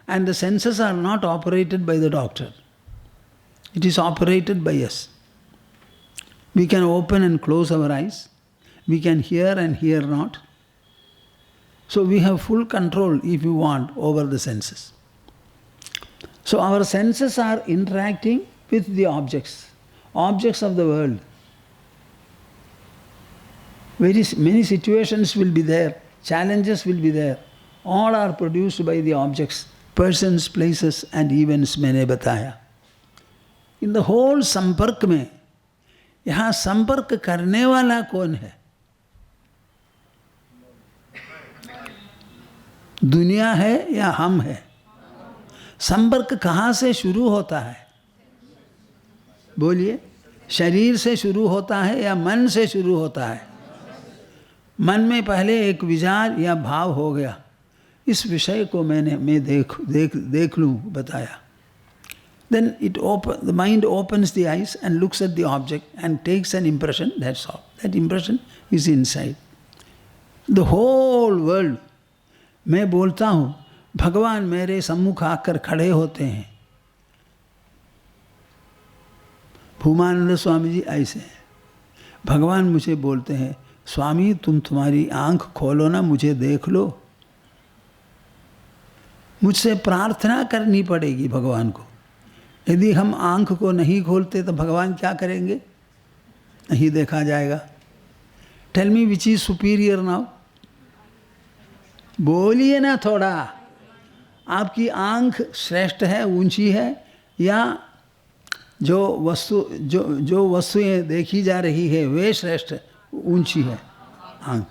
and the senses are not operated by the doctor. It is operated by us. We can open and close our eyes. We can hear and hear not. So we have full control, if you want, over the senses. So our senses are interacting with the objects of the world. Very many situations will be there, challenges will be there. All are produced by the objects, persons, places and events मैंने बताया. In the whole संपर्क में, यहाँ संपर्क करने वाला कौन है? दुनिया है या हम है? संपर्क कहाँ से शुरू होता है? बोलिए, शरीर से शुरू होता है या मन से शुरू होता है? मन में पहले एक विचार या भाव हो गया, इस विषय को मैं देख लूँ बताया. Then the mind opens the eyes and looks at the object and takes an impression, that's all. That impression is inside. The whole world, मैं बोलता हूँ, भगवान मेरे सम्मुख आकर खड़े होते हैं. भूमानंद स्वामी जी ऐसे हैं. भगवान मुझे बोलते हैं, स्वामी तुम्हारी आंख खोलो ना, मुझे देख लो. मुझसे प्रार्थना करनी पड़ेगी भगवान को. यदि हम आंख को नहीं खोलते तो भगवान क्या करेंगे? नहीं देखा जाएगा. Tell me which is superior now? बोलिए ना थोड़ा. आपकी आंख श्रेष्ठ है, ऊंची है, या जो वस्तुएं देखी जा रही है वे श्रेष्ठ ऊंची है आंख?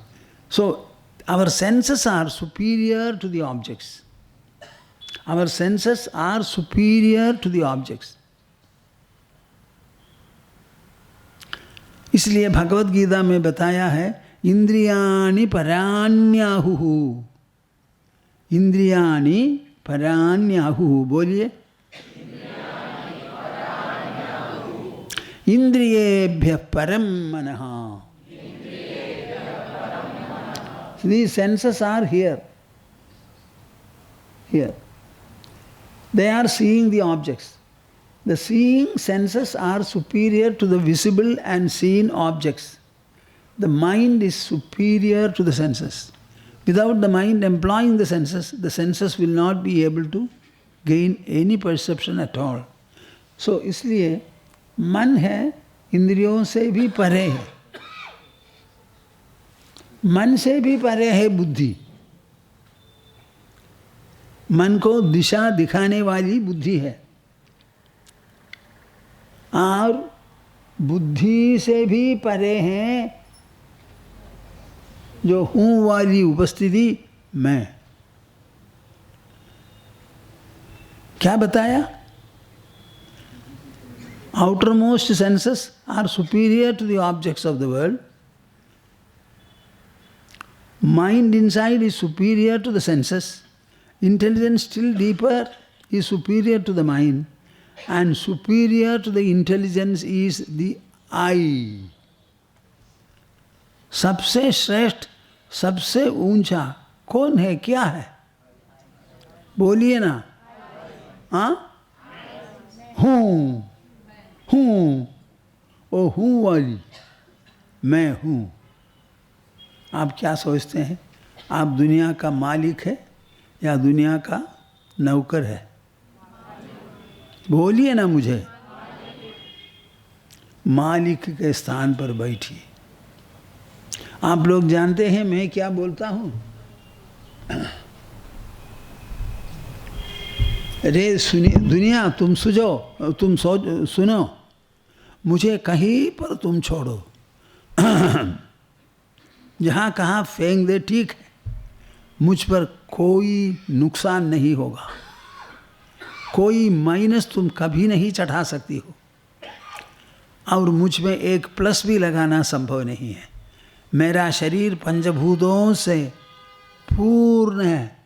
So our senses are superior to the objects. Our senses are superior to the objects. इसलिए भगवद गीता में बताया है, इंद्रियाणि पराण्याहुः. इंद्रियाणि पराण्याहुः. बोलिए, इंद्रियेभ्यः परं मनः. These senses are here. They are seeing the objects. The seeing senses are superior to the visible and seen objects. The mind is superior to the senses. Without the mind employing the senses will not be able to gain any perception at all. So, इसलिए मन है इंद्रियों से भी परे है. मन से भी परे है बुद्धि. मन को दिशा दिखाने वाली बुद्धि है, और बुद्धि से भी परे हैं जो हूँ वाली उपस्थिति मैं. क्या बताया? outermost senses are superior to the objects of the world. Mind inside is superior to the senses. Intelligence still deeper is superior to the mind, and superior to the intelligence is the I. सबसे श्रेष्ठ, सबसे ऊंचा कौन है, क्या है? बोलिए ना. हाँ? हूँ, ओ हूँ वाली, मैं हूँ. आप क्या सोचते हैं? आप दुनिया का मालिक है या दुनिया का नौकर है? बोलिए ना मुझे. मालिक के स्थान पर बैठिए. आप लोग जानते हैं मैं क्या बोलता हूँ? रे सुनिए दुनिया, तुम सुनो, मुझे कहीं पर तुम छोड़ो, जहाँ कहाँ फेंक दे, ठीक है, मुझ पर कोई नुकसान नहीं होगा, कोई माइनस तुम कभी नहीं चढ़ा सकती हो, और मुझ में एक प्लस भी लगाना संभव नहीं है. मेरा शरीर पंचभूतों से पूर्ण है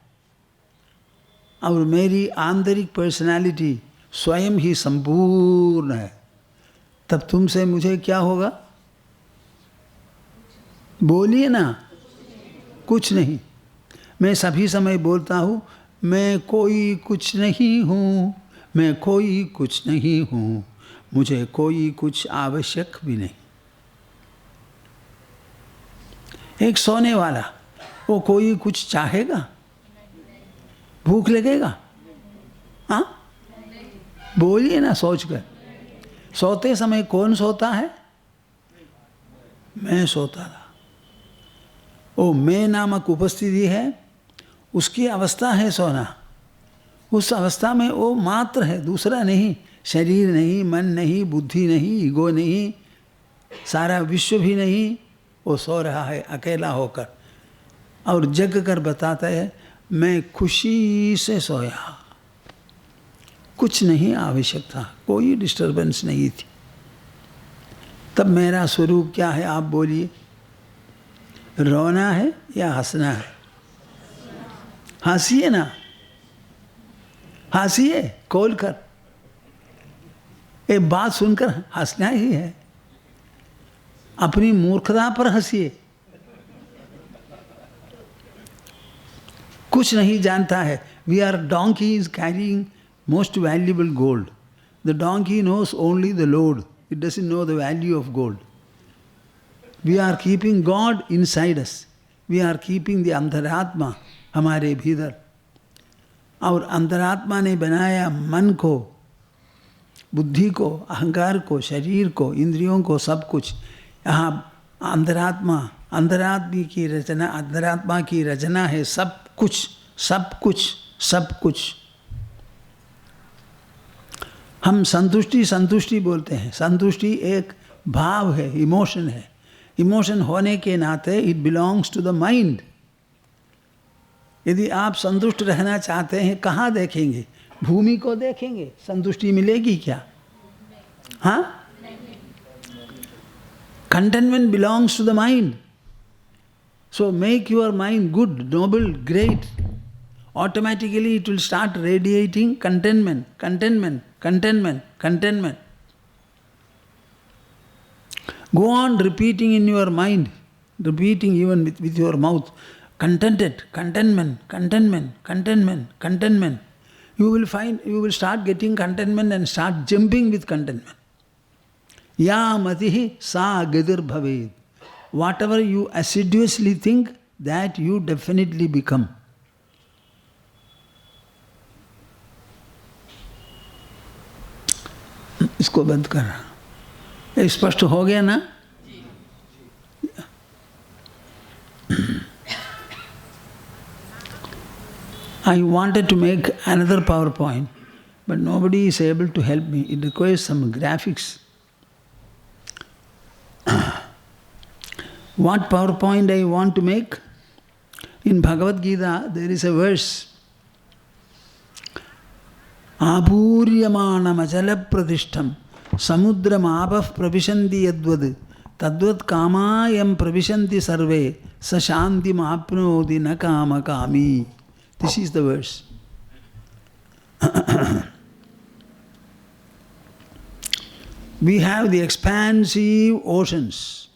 और मेरी आंतरिक पर्सनालिटी स्वयं ही संपूर्ण है. तब तुमसे मुझे क्या होगा? बोलिए ना. कुछ नहीं. मैं सभी समय बोलता हूँ, मैं कोई कुछ नहीं हूँ, मैं कोई कुछ नहीं हूँ, मुझे कोई कुछ आवश्यक भी नहीं. एक सोने वाला, वो कोई कुछ चाहेगा? भूख लगेगा? हाँ, बोलिए ना सोचकर. सोते समय कौन सोता है? मैं सोता था. ओ मैं नामक उपस्थिति है, उसकी अवस्था है सोना. उस अवस्था में वो मात्र है, दूसरा नहीं. शरीर नहीं, मन नहीं, बुद्धि नहीं, ईगो नहीं, सारा विश्व भी नहीं. वो सो रहा है अकेला होकर और जग कर बताता है, मैं खुशी से सोया, कुछ नहीं आवश्यक था, कोई डिस्टर्बेंस नहीं थी. तब मेरा स्वरूप क्या है? आप बोलिए. रोना है या हंसना है? हंसिए ना, हंसिए खोल कर. एक बात सुनकर हंसना ही है. अपनी मूर्खता पर हंसिए. कुछ नहीं जानता है. We are donkeys carrying most valuable gold. The donkey knows only the load. It doesn't know the value of gold. We are keeping God inside us. We are keeping the अंतरात्मा हमारे भीतर. और अंतरात्मा ने बनाया मन को, बुद्धि को, अहंकार को, शरीर को, इंद्रियों को, सब कुछ. यहाँ अंतरात्मा की रचना है. सब कुछ, सब कुछ, सब कुछ. हम संतुष्टि बोलते हैं. संतुष्टि एक भाव है, इमोशन है. इमोशन होने के नाते it belongs to the mind. यदि आप संतुष्ट रहना चाहते हैं, कहाँ देखेंगे? भूमि को देखेंगे, संतुष्टि मिलेगी क्या? हाँ? Contentment belongs to the mind. So make your mind good, noble, great. Automatically it will start radiating contentment, contentment, contentment, contentment. Go on repeating in your mind, repeating even with your mouth, contented, contentment, contentment, contentment, contentment. You will start getting contentment and start jumping with contentment. Ya matihi sa gadir bhaved. Whatever you assiduously think, that you definitely become. इसको बंद करना. स्पष्ट हो गया ना? I wanted to make another PowerPoint, but nobody is able to help me. It requires some graphics. What PowerPoint I want to make? In Bhagavad Gita, there is a verse. Abhuryamanam achala pradishtham samudram abah pravishanti yadvad tadvad kamayam pravishanti sarve sashanti maapnodi na kama kami. This is the verse. We have the expansive oceans.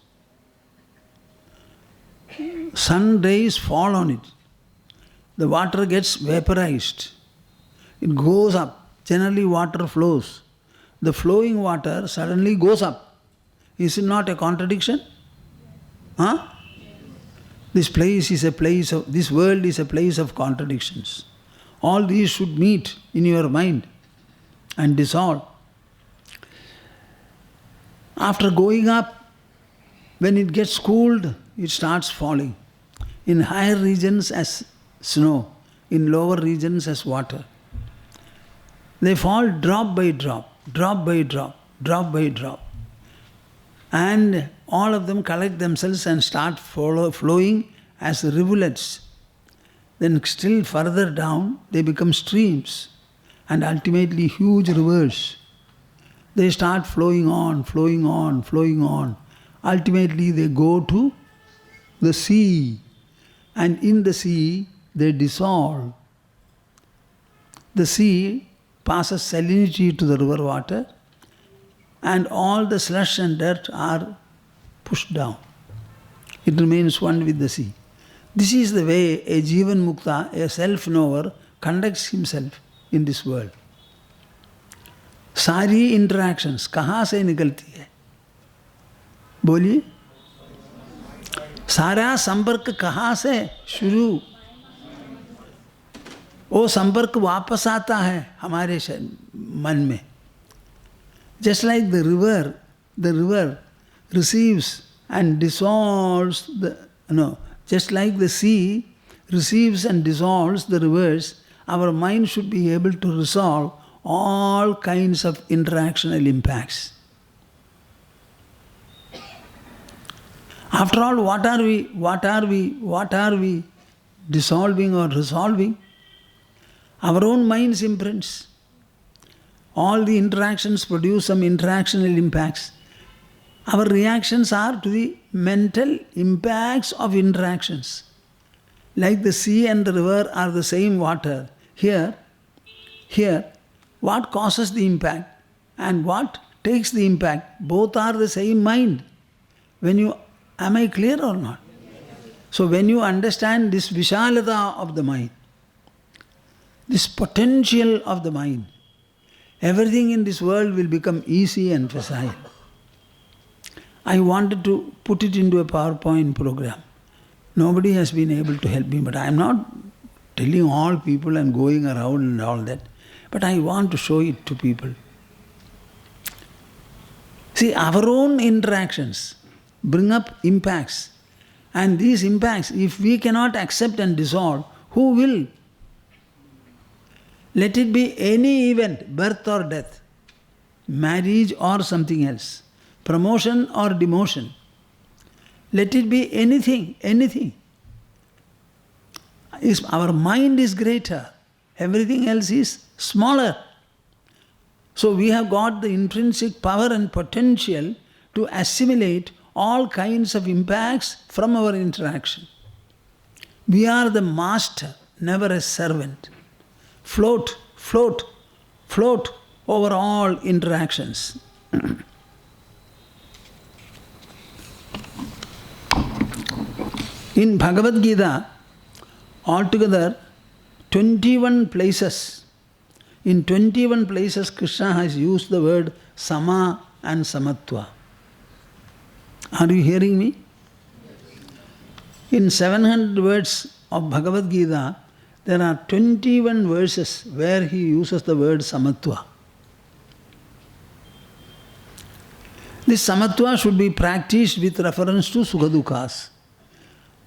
Sun rays fall on it. The water gets vaporized. It goes up. Generally water flows. The flowing water suddenly goes up. Is it not a contradiction? Huh? This world is a place of contradictions. All these should meet in your mind and dissolve. After going up, when it gets cooled, it starts falling. In higher regions as snow, in lower regions as water. They fall drop by drop, drop by drop, drop by drop. And all of them collect themselves and start flowing as rivulets. Then still further down, they become streams and ultimately huge rivers. They start flowing on, flowing on, flowing on. Ultimately they go to the sea. And in the sea, they dissolve. The sea passes salinity to the river water, and all the slush and dirt are pushed down. It remains one with the sea. This is the way a Jivan Mukta, a self-knower, conducts himself in this world. सारी interactions कहाँ से निकलती है? बोलिए, सारा संपर्क कहाँ से शुरू? वो संपर्क वापस आता है हमारे मन में. Just like the river receives and dissolves just like the sea receives and dissolves the rivers, our mind should be able to resolve all kinds of interactional impacts. After all, what are we dissolving or resolving? Our own mind's imprints. All the interactions produce some interactional impacts. Our reactions are to the mental impacts of interactions. Like the sea and the river are the same water. Here, what causes the impact and what takes the impact? Both are the same mind. Am I clear or not? So when you understand this vishalata of the mind, this potential of the mind, everything in this world will become easy and facile. I wanted to put it into a PowerPoint program. Nobody has been able to help me, but I am not telling all people and going around and all that. But I want to show it to people. See, our own interactions bring up impacts. And these impacts, if we cannot accept and dissolve, who will? Let it be any event, birth or death, marriage or something else, promotion or demotion. Let it be anything. Our mind is greater. Everything else is smaller. So we have got the intrinsic power and potential to assimilate all kinds of impacts from our interaction. We are the master, never a servant. Float over all interactions. In Bhagavad Gita, altogether 21 places. In 21 places, Krishna has used the word Sama and Samatva. Are you hearing me? In 700 words of Bhagavad Gita, there are 21 verses where he uses the word Samatva. This Samatva should be practiced with reference to Sukha duhkas.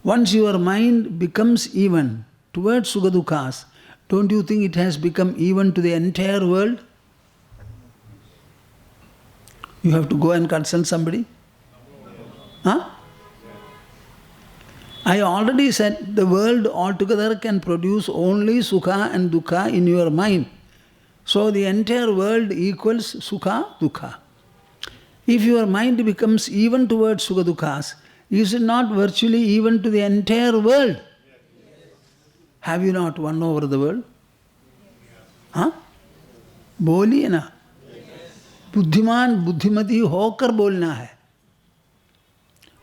Once your mind becomes even towards Sukha duhkas, don't you think it has become even to the entire world? You have to go and consult somebody? Huh? I already said the world altogether can produce only Sukha and duhkha in your mind. So the entire world equals Sukha, duhkha. If your mind becomes even towards Sukha duhkas, is it not virtually even to the entire world? Have you not won over the world? Huh? Boliye na? बुद्धिमान बुद्धिमती होकर बोलना है.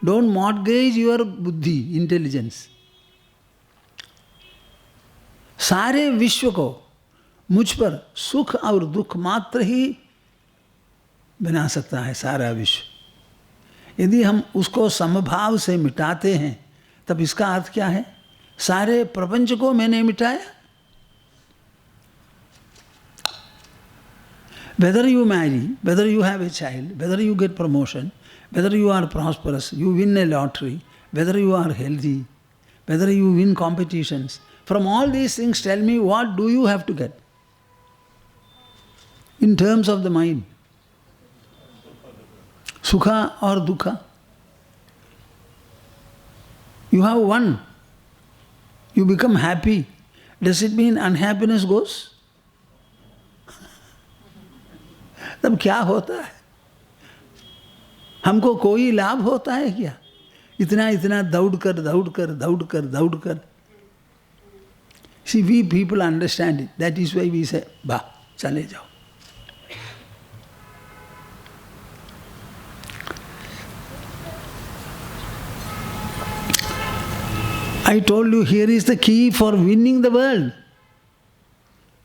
Don't mortgage your बुद्धि, intelligence. सारे विश्व को मुझ पर सुख और दुख मात्र ही बना सकता है सारा विश्व. यदि हम उसको समभाव से मिटाते हैं तब इसका अर्थ क्या है? सारे प्रपंच को मैंने मिटाया. Whether you marry, whether you have a child, whether you get promotion, whether you are prosperous, you win a lottery, whether you are healthy, whether you win competitions, from all these things tell me, what do you have to get? In terms of the mind. Sukha or dukkha? You have one. You become happy. Does it mean unhappiness goes? तब क्या होता है? हमको कोई लाभ होता है क्या? इतना इतना दौड़ कर. See, we people understand it. That is why we say, bah, chale jao. I told you, here is the key for winning the world.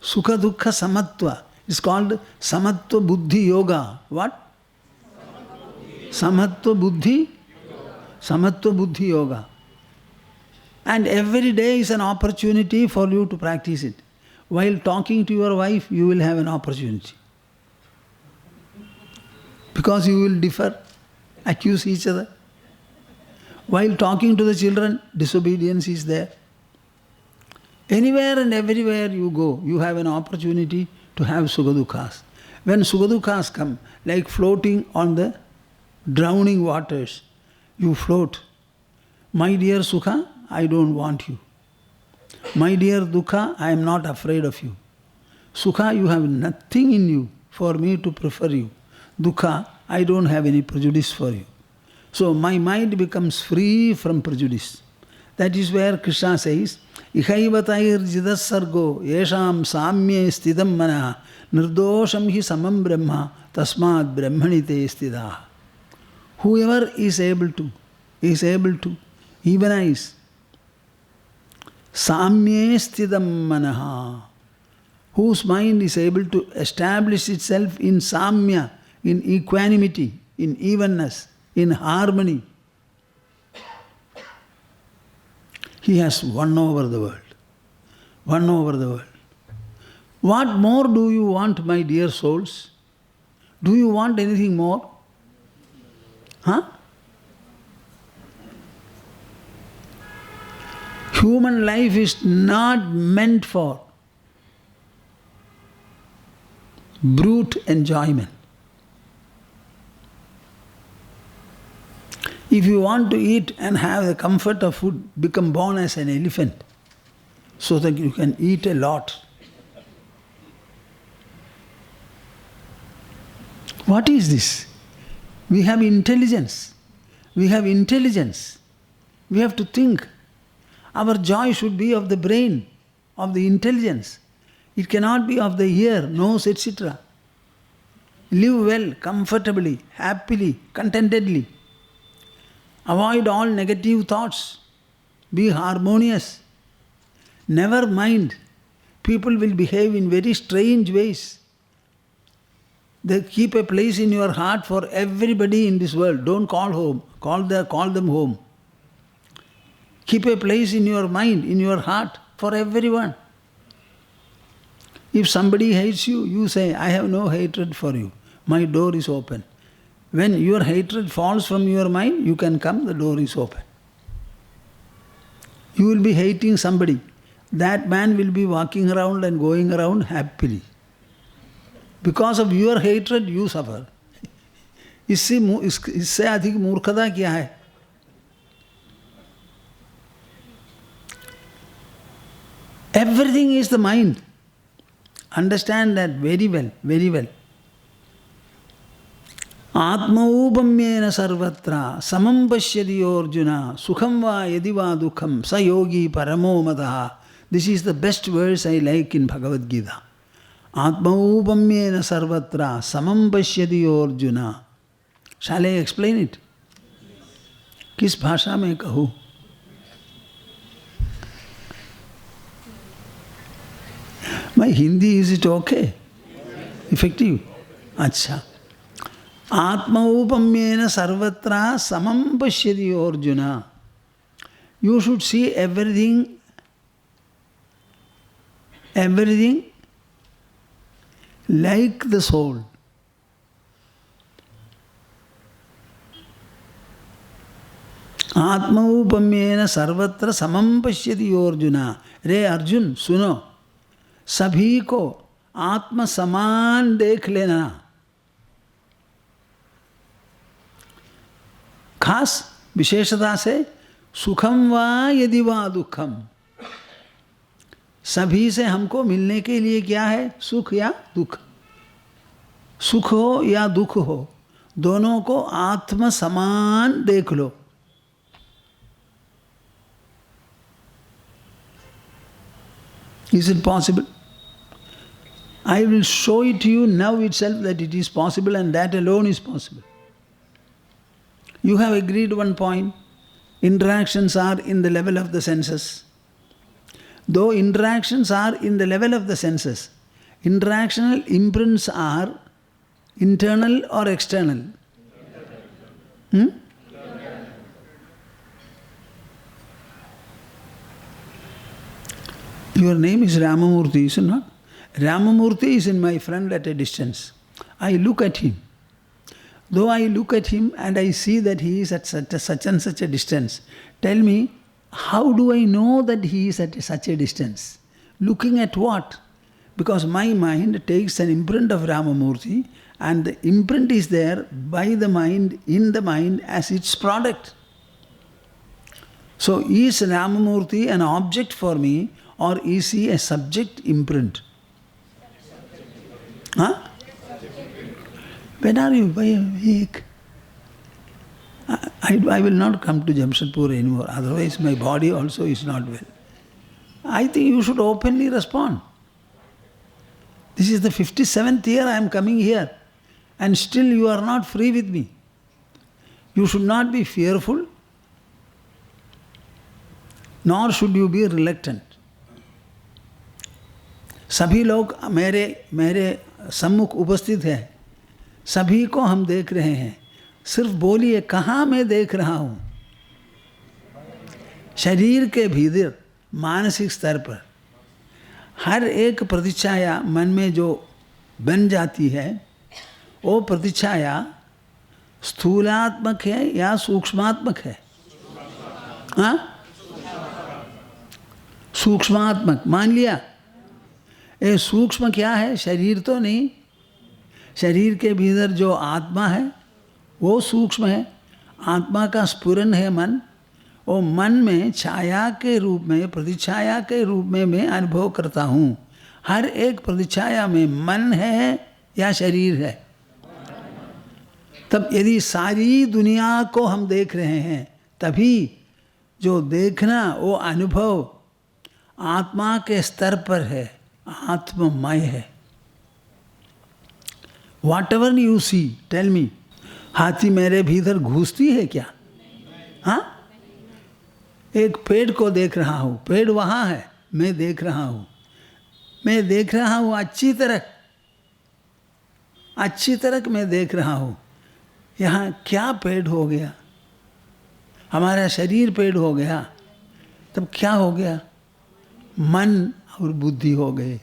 Sukha dukkha samatva. It's called Samatva Buddhi Yoga. What? Samatva Buddhi? Samatva Buddhi Yoga. And every day is an opportunity for you to practice it. While talking to your wife, you will have an opportunity. Because you will differ, accuse each other. While talking to the children, disobedience is there. Anywhere and everywhere you go, you have an opportunity to have Sukha Dukkhas. When Sukha Dukkhas come, like floating on the drowning waters, you float. My dear Sukha, I don't want you. My dear Dukkha, I am not afraid of you. Sukha, you have nothing in you for me to prefer you. Dukkha, I don't have any prejudice for you. So my mind becomes free from prejudice. That is where Krishna says, Ihaivatayir jidas sargo yesham samye stidam manah nirdosham hi samam brahma tasmad brahmanite stidah. Whoever is able to, even is, samye stidam manah, whose mind is able to establish itself in samya, in equanimity, in evenness, in harmony. He has won over the world. Won over the world. What more do you want, my dear souls? Do you want anything more? Huh? Human life is not meant for brute enjoyment. If you want to eat and have the comfort of food, become born as an elephant so that you can eat a lot. What is this? We have intelligence. We have intelligence. We have to think. Our joy should be of the brain, of the intelligence. It cannot be of the ear, nose, etc. Live well, comfortably, happily, contentedly. Avoid all negative thoughts. Be harmonious. Never mind. People will behave in very strange ways. They keep a place in your heart for everybody in this world. Don't call home. Call them home. Keep a place in your mind, in your heart, for everyone. If somebody hates you, you say, I have no hatred for you. My door is open. When your hatred falls from your mind, you can come, the door is open. You will be hating somebody. That man will be walking around and going around happily. Because of your hatred, you suffer. इससे अधिक मूर्खता क्या है? Everything is the mind. Understand that very well, very well. Atmaupamyena sarvatra samam pashyati Arjuna sukham va yadi va dukham sa yogi paramo mataha. This is the best verse I like in Bhagavad Gita. Atmaupamyena sarvatra samam pashyati Arjuna. Shall I explain it? किस भाषा में कहूँ? My Hindi, is it okay? Effective? अच्छा. Atmaupamyena sarvatra samam pashyati Arjuna. You should see everything like the soul. आत्मौपम्येन सर्वत्र समम पश्यति अर्जुना. रे अर्जुन सुनो, सभी को आत्म समान देख लेना. खास विशेषता से सुखम वा यदि वा दुखम. सभी से हमको मिलने के लिए क्या है? सुख या दुख. सुख हो या दुख हो, दोनों को आत्म समान देख लो. Is it possible? I will show it to you now itself that it is possible, and that alone is possible. You have agreed one point. Interactions are in the level of the senses. Though interactions are in the level of the senses, interactional imprints are internal or external? Your name is Ramamurthy, is it not? Ramamurthy is in my front at a distance. I look at him. Though I look at him and I see that he is at such and such a distance, tell me, how do I know that he is at such a distance? Looking at what? Because my mind takes an imprint of Ramamurthy, and the imprint is there by the mind, in the mind as its product. So is Ramamurthy an object for me, or is he a subject imprint? Huh? When are you? By a week? I will not come to Jamshedpur anymore, otherwise my body also is not well. I think you should openly respond. This is the 57th year I am coming here, and still you are not free with me. You should not be fearful, nor should you be reluctant. सभी लोग मेरे सम्मुख उपस्थित हैं, सभी को हम देख रहे हैं. सिर्फ बोलिए, कहाँ मैं देख रहा हूँ? शरीर के भीतर, मानसिक स्तर पर. हर एक प्रतिच्छाया मन में जो बन जाती है, वो प्रतिच्छाया स्थूलात्मक है या सूक्ष्मात्मक है? हाँ, सूक्ष्मात्मक मान लिया. ये सूक्ष्म क्या है? शरीर तो नहीं. शरीर के भीतर जो आत्मा है वो सूक्ष्म है. आत्मा का स्फुरन है मन. वो मन में छाया के रूप में, प्रतिछाया के रूप में मैं अनुभव करता हूँ. हर एक प्रतिछाया में मन है या शरीर है? तब यदि सारी दुनिया को हम देख रहे हैं, तभी जो देखना वो अनुभव आत्मा के स्तर पर है, आत्ममय है. Whatever you see, tell me, हाथी मेरे भीतर घुसती है क्या? हाँ, एक पेड़ को देख रहा हूँ, पेड़ वहाँ है, मैं देख रहा हूँ. मैं देख रहा हूँ अच्छी तरह मैं देख रहा हूँ. यहाँ क्या पेड़ हो गया? हमारा शरीर पेड़ हो गया. तब क्या हो गया? मन और बुद्धि हो गए.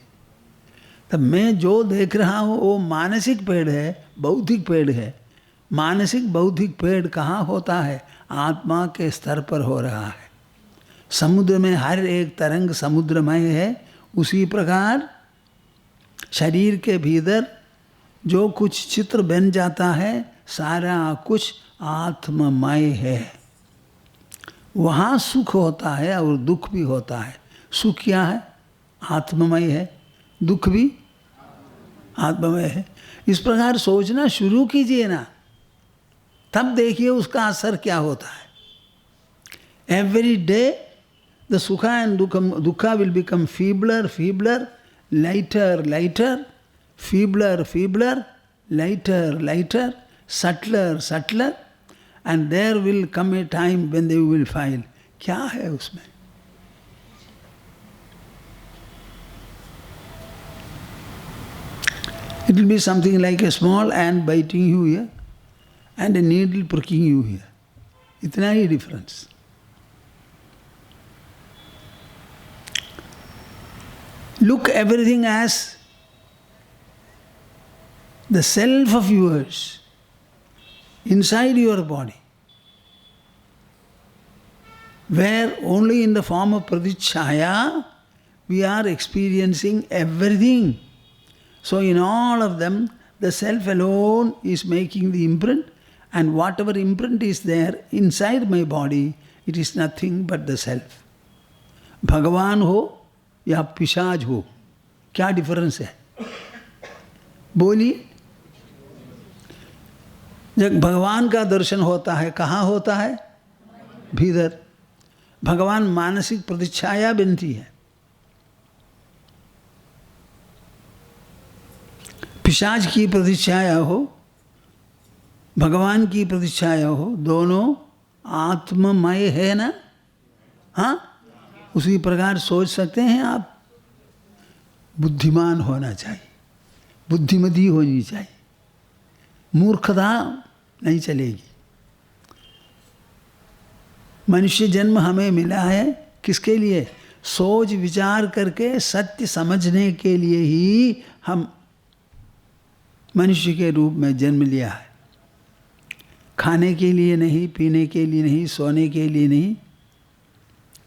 तब मैं जो देख रहा हूँ वो मानसिक पेड़ है, बौद्धिक पेड़ है. मानसिक बौद्धिक पेड़ कहाँ होता है? आत्मा के स्तर पर हो रहा है. समुद्र में हर एक तरंग समुद्रमय है. उसी प्रकार शरीर के भीतर जो कुछ चित्र बन जाता है, सारा कुछ आत्ममय है. वहाँ सुख होता है और दुख भी होता है. सुख क्या है? आत्ममय है. दुख भी आत्ममय है. इस प्रकार सोचना शुरू कीजिए ना, तब देखिए उसका असर क्या होता है. Every day the sukha and dukkha will become feebler, lighter. feebler, feebler, lighter, lighter, subtler, subtler, and there will come a time when they will file. क्या है उसमें? It will be something like a small ant biting you here and a needle pricking you here. इतना ही difference. Look everything as the self of yours inside your body, where only in the form of pradicchaya we are experiencing everything. So in all of them, the self alone is making the imprint, and whatever imprint is there inside my body, it is nothing but the self. Bhagavan ho या पिशाच हो, क्या difference है? बोलिए. जब भगवान का दर्शन होता है, कहाँ होता है? भीतर. भगवान मानसिक प्रतिच्छाया बनती है. पिशाच की प्रतिच्छाया हो, भगवान की प्रतिच्छाया हो, दोनों आत्ममय है ना? हाँ, उसी प्रकार सोच सकते हैं आप. बुद्धिमान होना चाहिए, बुद्धिमती होनी चाहिए, मूर्खता नहीं चलेगी. मनुष्य जन्म हमें मिला है किसके लिए? सोच विचार करके सत्य समझने के लिए ही हम मनुष्य के रूप में जन्म लिया है. खाने के लिए नहीं, पीने के लिए नहीं, सोने के लिए नहीं,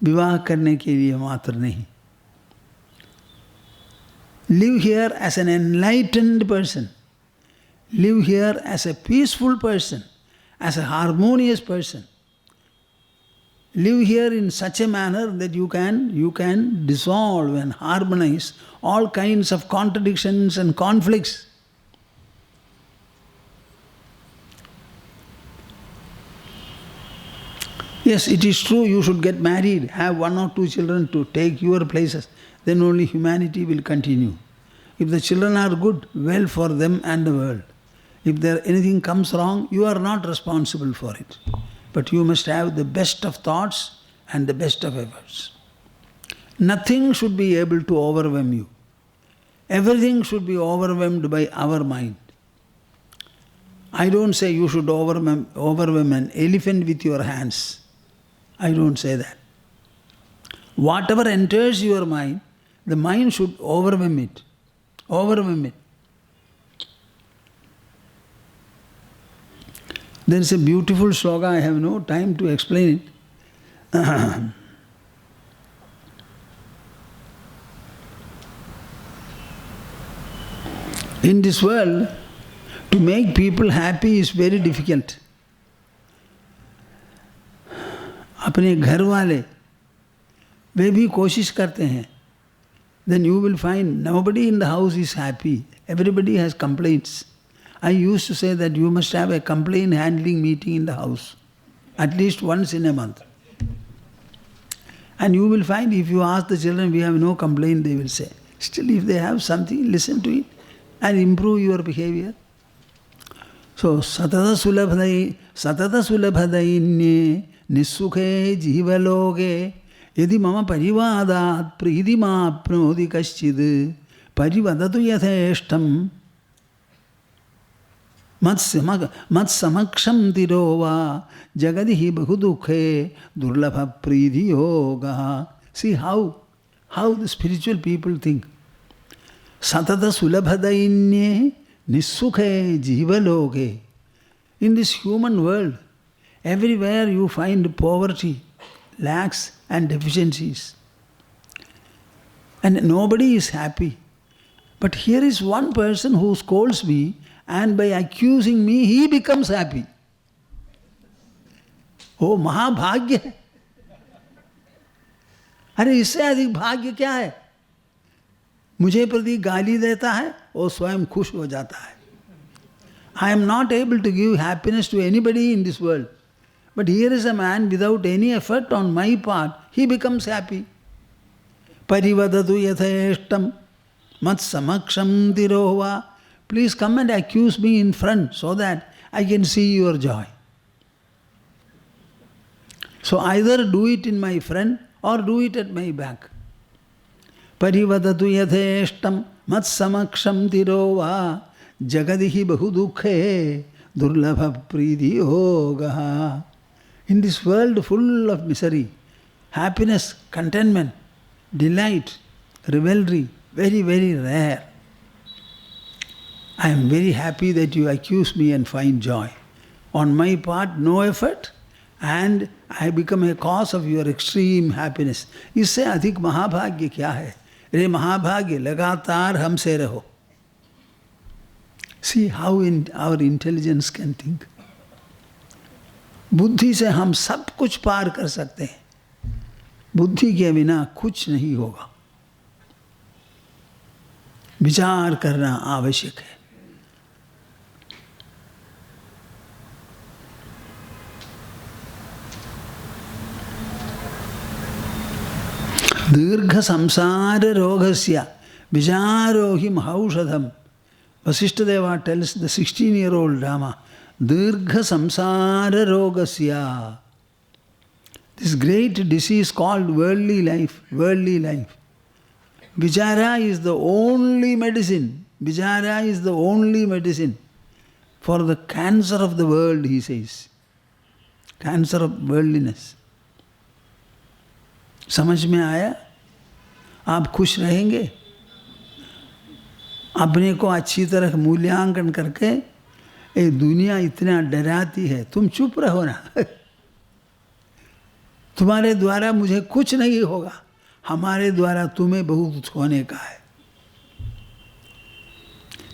विवाह करने के लिए मात्र नहीं. Live here as an enlightened person. Live here as a peaceful person, as a harmonious person. Live here in such a manner that you can dissolve and harmonize all kinds of contradictions and conflicts. Yes, it is true, you should get married, have 1 or 2 children to take your places. Then only humanity will continue. If the children are good, well for them and the world. If anything comes wrong, you are not responsible for it. But you must have the best of thoughts and the best of efforts. Nothing should be able to overwhelm you. Everything should be overwhelmed by our mind. I don't say you should overwhelm an elephant with your hands. I don't say that. Whatever enters your mind, the mind should overwhelm it. Overwhelm it. There is a beautiful sloka, I have no time to explain it. In this world, to make people happy is very difficult. अपने घर वाले वे भी कोशिश करते हैं. Then you will find nobody in the house is happy. Everybody has complaints. I used to say that you must have a complaint handling meeting in the house, at least once in a month. And you will find if you ask the children, we have no complaint, they will say. Still, if they have something, listen to it and improve your behavior. So, satata sulabhadainnye nissukhe jivaloge yadi mama parivadat pridima apnodi kaschid parivadatu yatheshtam matsamaksham tirova jagadihi bahudukhe durlabha pridhi yoga. See how the spiritual people think. Satata sulabhadainnye nissukhe jivaloge. In this human world, everywhere you find poverty, lacks and deficiencies. And nobody is happy. But here is one person who scolds me, and by accusing me, he becomes happy. Oh, महाभाग्य है. अरे इससे अधिक भाग्य क्या है? मुझे प्रति गाली देता है, वो स्वयं खुश हो जाता है. I am not able to give happiness to anybody in this world. But here is a man without any effort on my part, he becomes happy. Parivadatu yatheshtam mat samaksham tirova. Please come and accuse me in front so that I can see your joy. So either do it in my front or do it at my back. Parivadatu yatheshtam mat samaksham tirova jagadihi bahu dukkhe durlabha priti yogaha. In this world full of misery, happiness, contentment, delight, revelry, very, very rare. I am very happy that you accuse me and find joy. On my part, no effort, and I become a cause of your extreme happiness. इससे अधिक महाभाग्य क्या है? रे महाभाग्य लगातार हमसे रहो. See how our intelligence can think. बुद्धि से हम सब कुछ पार कर सकते हैं. बुद्धि के बिना कुछ नहीं होगा. विचार करना आवश्यक है. दीर्घ संसार रोगस्या विचारो हि महौषधम. Vasishtadeva tells the 16-year-old Rama, Dirgha samsara rogasya. This great disease called worldly life, Vichara is the only medicine. Vichara is the only medicine for the cancer of the world, he says. Cancer of worldliness. समझ में आया? आप खुश रहेंगे? अपने को अच्छी तरह मूल्यांकन करके ये दुनिया इतना डराती है, तुम चुप रहो ना. तुम्हारे द्वारा मुझे कुछ नहीं होगा, हमारे द्वारा तुम्हें बहुत होने का है.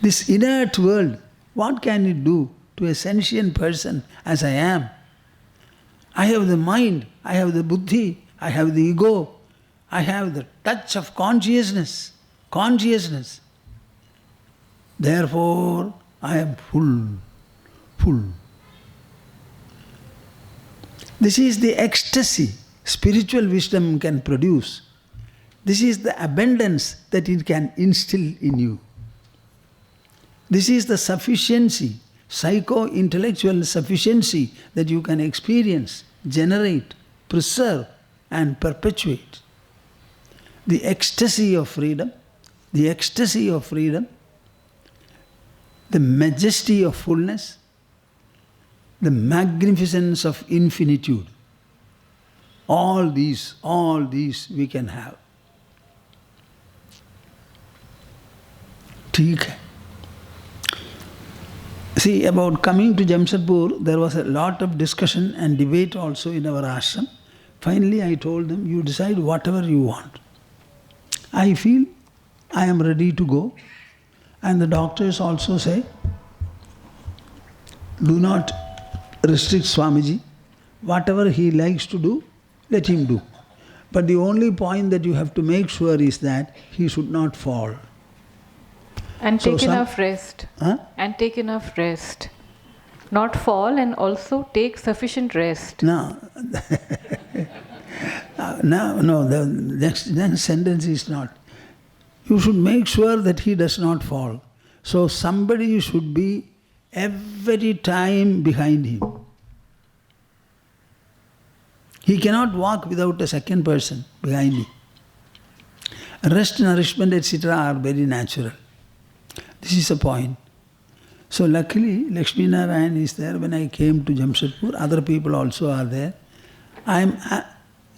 This inert world, what can it do to a sentient person as I am? I have the mind, I have the buddhi, I have the ego, I have the touch of consciousness. Therefore, I am full. This is the ecstasy spiritual wisdom can produce. This is the abundance that it can instill in you. This is the sufficiency, psycho-intellectual sufficiency that you can experience, generate, preserve and perpetuate. The ecstasy of freedom, the majesty of fullness, the magnificence of infinitude. All these we can have. ठीक है. See, about coming to Jamshedpur, there was a lot of discussion and debate also in our ashram. Finally, I told them, you decide whatever you want. I feel I am ready to go. And the doctors also say, do not restrict Swamiji. Whatever he likes to do, let him do. But the only point that you have to make sure is that he should not fall. And take enough rest. And take enough rest. Not fall, and also take sufficient rest. No. No, the next sentence is not. You should make sure that he does not fall. So somebody should be every time behind him. He cannot walk without a second person behind him. Rest, nourishment, etc. are very natural. This is a point. So luckily, Lakshmi Narayan is there. When I came to Jamshedpur, other people also are there.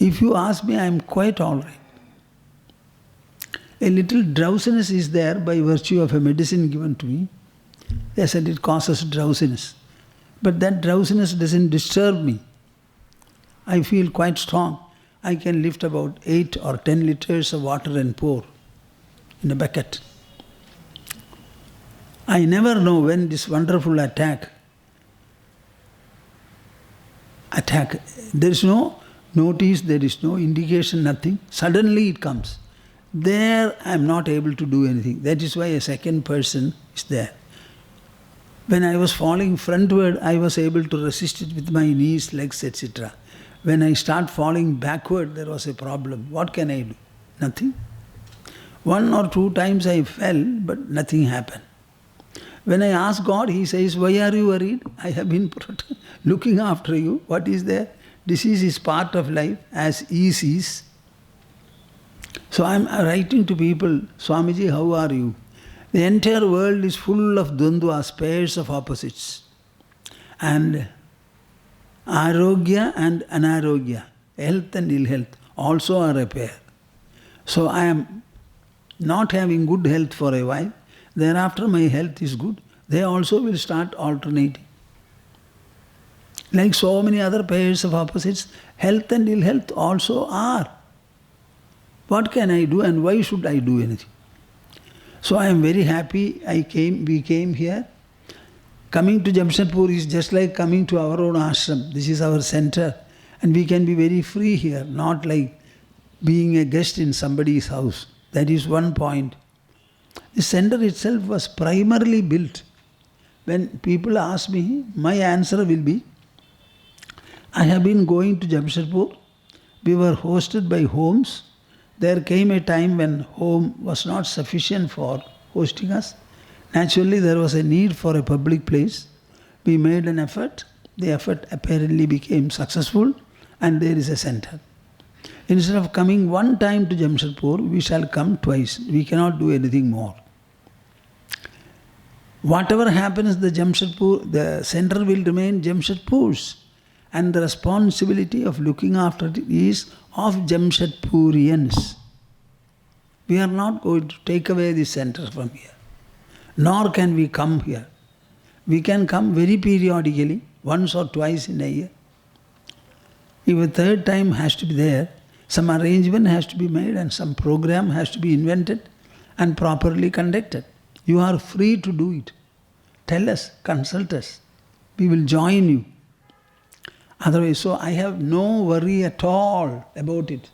If you ask me, I am quite all right. A little drowsiness is there by virtue of a medicine given to me. They said it causes drowsiness. But that drowsiness doesn't disturb me. I feel quite strong. I can lift about 8 or 10 liters of water and pour in a bucket. I never know when this wonderful attack. There is no notice, there is no indication, nothing. Suddenly it comes. There I am not able to do anything. That is why a second person is there. When I was falling frontward, I was able to resist it with my knees, legs, etc. When I start falling backward, there was a problem. What can I do? Nothing. 1 or 2 times I fell, but nothing happened. When I ask God, He says, why are you worried? I have been looking after you. What is there? Disease is part of life, as ease is. So I am writing to people, Swamiji, how are you? The entire world is full of dvandvas, pairs of opposites. And arogya and anarogya, health and ill health, also are a pair. So I am not having good health for a while. Thereafter my health is good. They also will start alternating. Like so many other pairs of opposites, health and ill health also are. What can I do and why should I do anything? So I am very happy we came here. Coming to Jamshedpur is just like coming to our own ashram. This is our center. And we can be very free here, not like being a guest in somebody's house. That is one point. The center itself was primarily built. When people ask me, my answer will be, I have been going to Jamshedpur. We were hosted by homes. There came a time when home was not sufficient for hosting us. Naturally, there was a need for a public place. We made an effort. The effort apparently became successful, and there is a center. Instead of coming one time to Jamshedpur, we shall come twice. We cannot do anything more. Whatever happens, the center will remain Jamshedpur's. And the responsibility of looking after it is of Jamshedpurians. We are not going to take away the center from here. Nor can we come here. We can come very periodically, once or twice in a year. If a third time has to be there, some arrangement has to be made and some program has to be invented and properly conducted. You are free to do it. Tell us, consult us. We will join you. Otherwise, so I have no worry at all about it.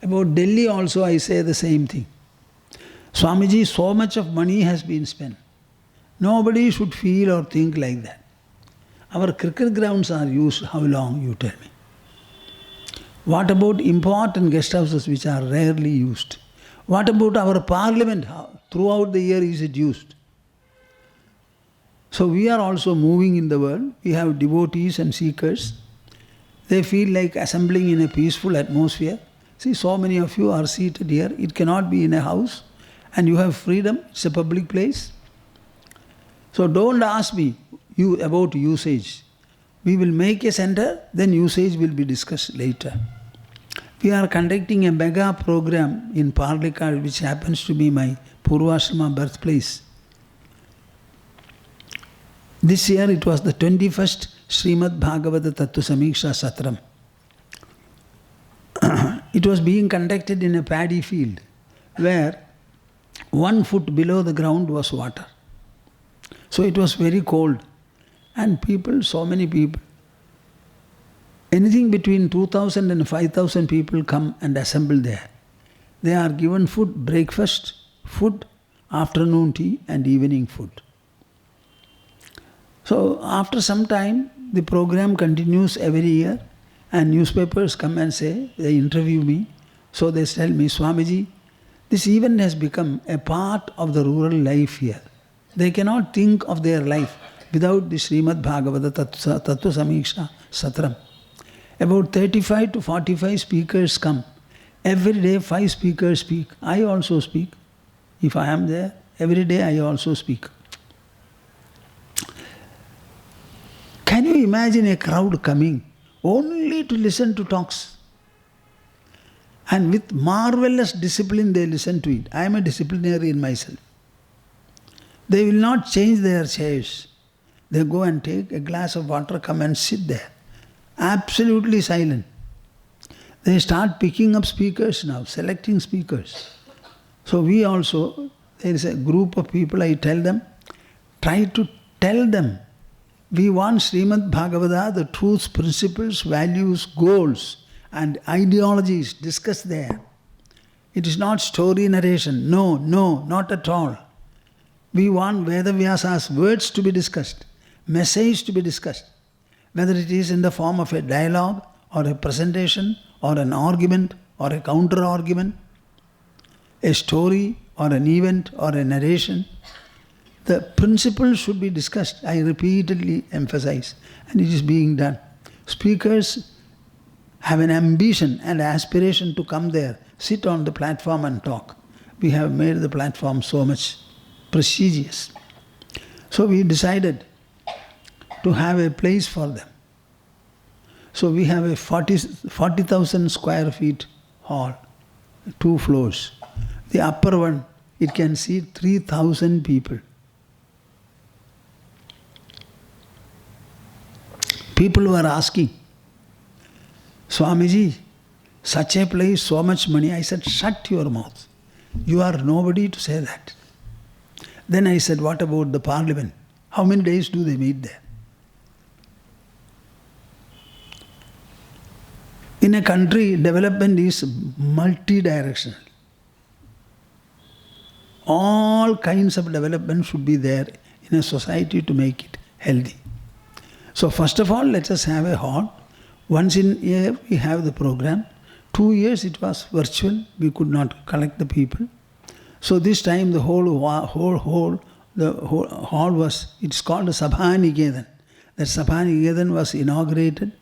About Delhi also I say the same thing. Swamiji, so much of money has been spent. Nobody should feel or think like that. Our cricket grounds are used, how long, you tell me? What about important guest houses which are rarely used? What about our parliament? How, throughout the year is it used? So we are also moving in the world. We have devotees and seekers. They feel like assembling in a peaceful atmosphere. See, so many of you are seated here. It cannot be in a house. And you have freedom. It's a public place. So don't ask me about usage. We will make a center, then usage will be discussed later. We are conducting a mega program in Parlikad, which happens to be my Purvashrama birthplace. This year it was the 21st Srimad Bhagavad Tattva Samiksha Satram. It was being conducted in a paddy field where 1 foot below the ground was water. So it was very cold. And people, so many people, anything between 2,000 and 5,000 people come and assemble there. They are given food, breakfast, food, afternoon tea and evening food. So after some time, the program continues every year and newspapers come and say, they interview me. So they tell me, Swamiji, this event has become a part of the rural life here. They cannot think of their life without the Srimad Bhagavad Tattva Samiksha Satram. About 35 to 45 speakers come. Every day 5 speakers speak. I also speak. If I am there, every day I also speak. Can you imagine a crowd coming only to listen to talks? And with marvelous discipline they listen to it. I am a disciplinarian myself. They will not change their chairs. They go and take a glass of water, come and sit there. Absolutely silent. They start picking up speakers now, selecting speakers. So we also, there is a group of people, I tell them, try to tell them. We want Srimad Bhagavata, the truths, principles, values, goals and ideologies discussed there. It is not story narration. No, not at all. We want Veda Vyasa's words to be discussed, message to be discussed, whether it is in the form of a dialogue or a presentation or an argument or a counter-argument. a story or an event or a narration. The principle should be discussed. I repeatedly emphasize, and it is being done. Speakers have an ambition and aspiration to come there, sit on the platform and talk. We have made the platform so much prestigious. So we decided to have a place for them. So we have a 40,000 square feet hall, 2 floors. The upper one, it can seat 3,000 people. People were asking, Swamiji, such a place, so much money. I said, shut your mouth. You are nobody to say that. Then I said, what about the parliament? How many days do they meet there? In a country, development is multi-directional. All kinds of development should be there in a society to make it healthy. So first of all, let us have a hall. Once in a year, we have the program. 2 years it was virtual. We could not collect the people. So this time the whole hall was, it's called a Sabhaniketan. That Sabhaniketan was inaugurated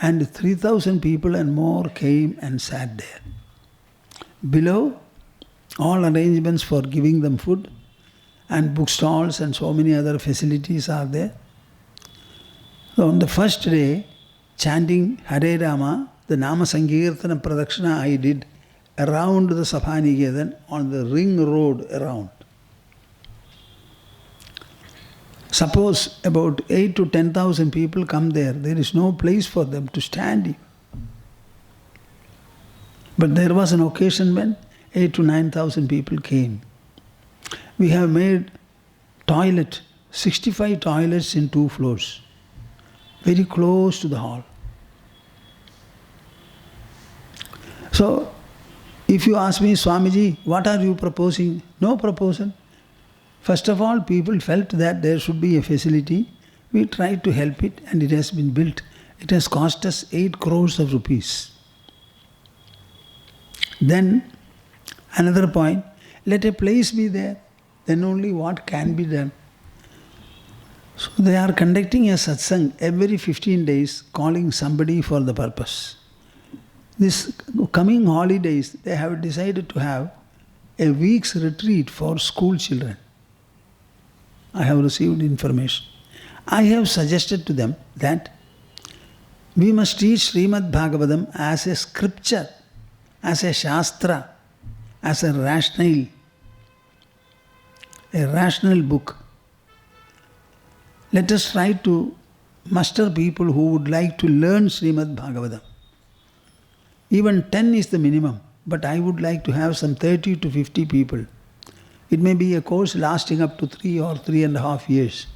and 3,000 people and more came and sat there. Below, all arrangements for giving them food and bookstalls and so many other facilities are there. So on the first day, chanting Hare Rama, the Nama Sankirtana Pradakshina I did around the Sabhaniketan on the ring road around. Suppose about 8 to 10,000 people come there, there is no place for them to stand in. But there was an occasion when 8 to 9,000 people came. We have made 65 toilets in 2 floors, very close to the hall. So, if you ask me, Swamiji, what are you proposing? No proposal. First of all, people felt that there should be a facility. We tried to help it and it has been built. It has cost us 8 crores of rupees. Then, another point, let a place be there, then only what can be done. So they are conducting a satsang every 15 days, calling somebody for the purpose. This coming holidays, they have decided to have a week's retreat for school children. I have received information. I have suggested to them that we must teach Srimad Bhagavatam as a scripture, as a shastra, as a rational book. Let us try to muster people who would like to learn Srimad Bhagavatam. Even 10 is the minimum, but I would like to have some 30 to 50 people. It may be a course lasting up to 3 or 3.5 years.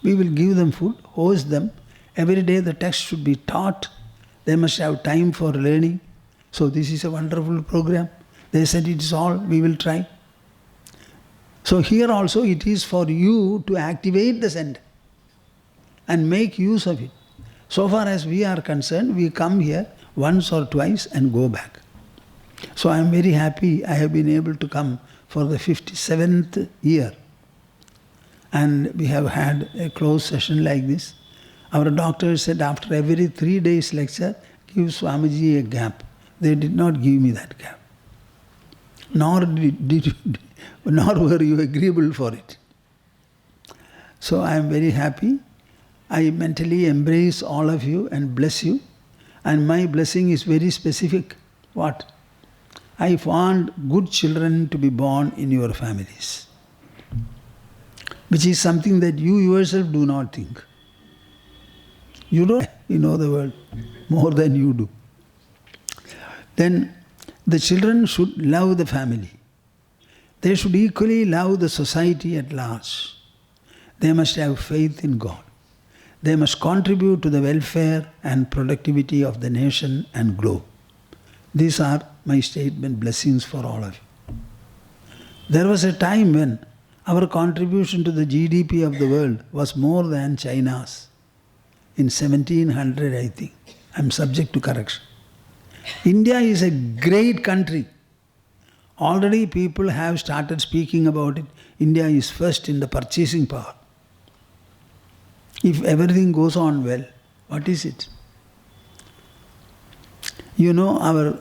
We will give them food, host them. Every day the text should be taught. They must have time for learning. So this is a wonderful program. They said it is all, we will try. So here also it is for you to activate the center and make use of it. So far as we are concerned, we come here once or twice and go back. So I am very happy I have been able to come for the 57th year. And we have had a closed session like this. Our doctor said after every 3 days lecture, give Swamiji a gap. They did not give me that gap. Nor were you agreeable for it. So I am very happy. I mentally embrace all of you and bless you. And my blessing is very specific. What? I want good children to be born in your families. Which is something that you yourself do not think. You don't know the world more than you do. Then the children should love the family. They should equally love the society at large. They must have faith in God. They must contribute to the welfare and productivity of the nation and globe. These are my statement blessings for all of you. There was a time when our contribution to the GDP of the world was more than China's. In 1700, I think. I am subject to correction. India is a great country. Already people have started speaking about it. India is first in the purchasing power. If everything goes on well, what is it? You know, our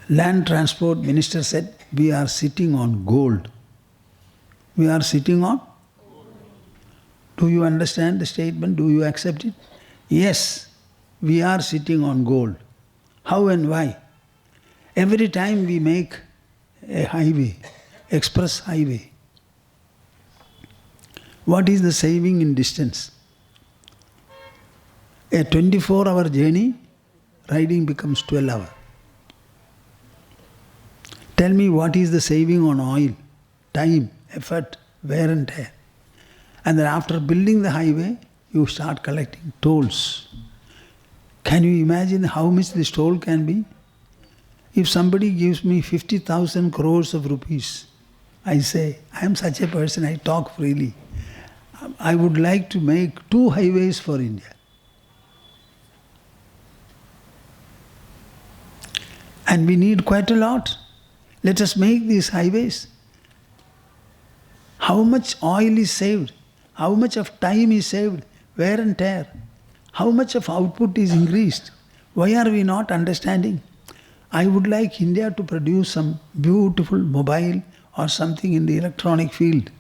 land transport minister said, we are sitting on gold. We are sitting on? Do you understand the statement? Do you accept it? Yes, we are sitting on gold. How and why? Every time we make a highway, express highway, what is the saving in distance? A 24-hour journey, riding becomes 12 hours. Tell me what is the saving on oil, time, effort, wear and tear. And then after building the highway, you start collecting tolls. Can you imagine how much this toll can be? If somebody gives me 50,000 crores of rupees, I say, I am such a person, I talk freely. I would like to make 2 highways for India. And we need quite a lot. Let us make these highways. How much oil is saved? How much of time is saved? Wear and tear. How much of output is increased? Why are we not understanding? I would like India to produce some beautiful mobile or something in the electronic field.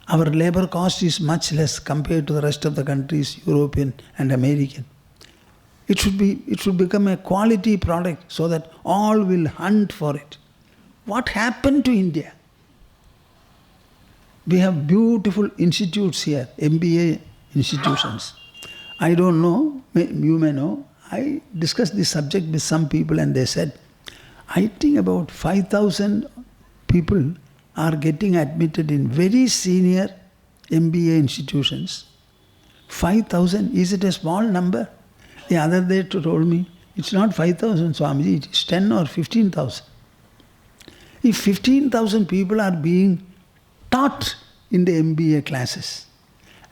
Our labor cost is much less compared to the rest of the countries, European and American. It should become a quality product so that all will hunt for it. What happened to India? We have beautiful institutes here, MBA institutions. I don't know, you may know, I discussed this subject with some people and they said, I think about 5,000 people are getting admitted in very senior MBA institutions. 5,000, is it a small number? The other day told me, it's not 5,000 Swamiji, it is 10 or 15,000. If 15,000 people are being taught in the MBA classes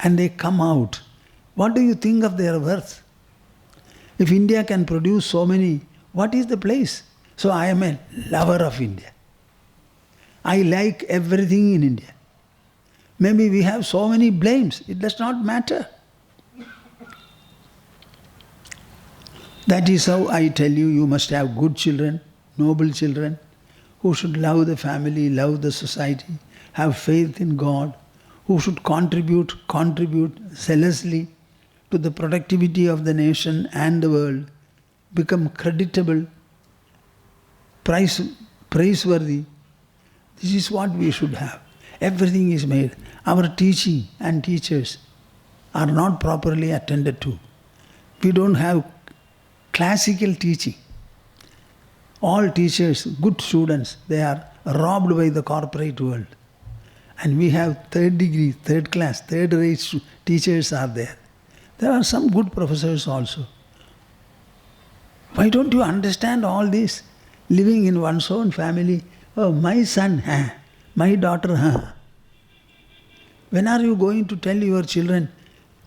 and they come out, what do you think of their worth? If India can produce so many, what is the place? So I am a lover of India. I like everything in India. Maybe we have so many blames, it does not matter. That is how I tell you, you must have good children, noble children, who should love the family, love the society, have faith in God, who should contribute zealously to the productivity of the nation and the world, become creditable, praiseworthy. This is what we should have. Everything is made. Our teaching and teachers are not properly attended to. We don't have classical teaching. All teachers, good students, they are robbed by the corporate world. And we have third degree, third class, third rate teachers are there. There are some good professors also. Why don't you understand all this? Living in one's own family, oh, my son, my daughter, When are you going to tell your children,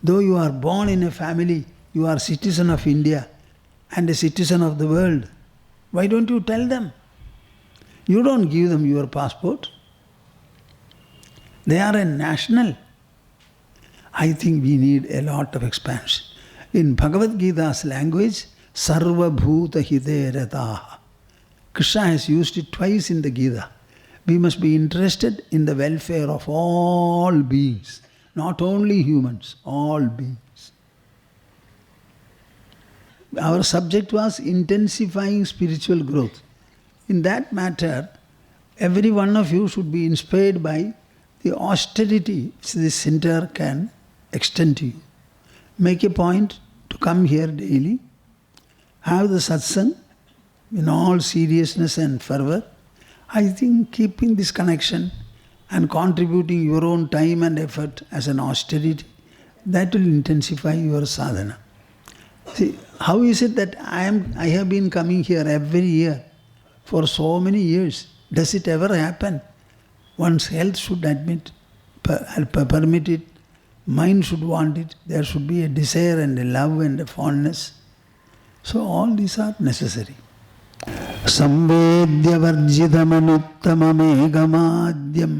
though you are born in a family, you are citizen of India and a citizen of the world? Why don't you tell them? You don't give them your passport. They are a national. I think we need a lot of expansion. In Bhagavad Gita's language, Sarva Bhuta Hite Rataha. Krishna has used it twice in the Gita. We must be interested in the welfare of all beings, not only humans, all beings. Our subject was intensifying spiritual growth. In that matter, every one of you should be inspired by the austerity which this center can extend to you. Make a point to come here daily, have the satsang in all seriousness and fervor. I think keeping this connection and contributing your own time and effort as an austerity, that will intensify your sadhana. See, how is it that I have been coming here every year for so many years? Does it ever happen? One's health should permit it, mind should want it, there should be a desire and a love and a fondness. So all these are necessary. संवेद्यवर्जितमनुत्तममेघमाद्यं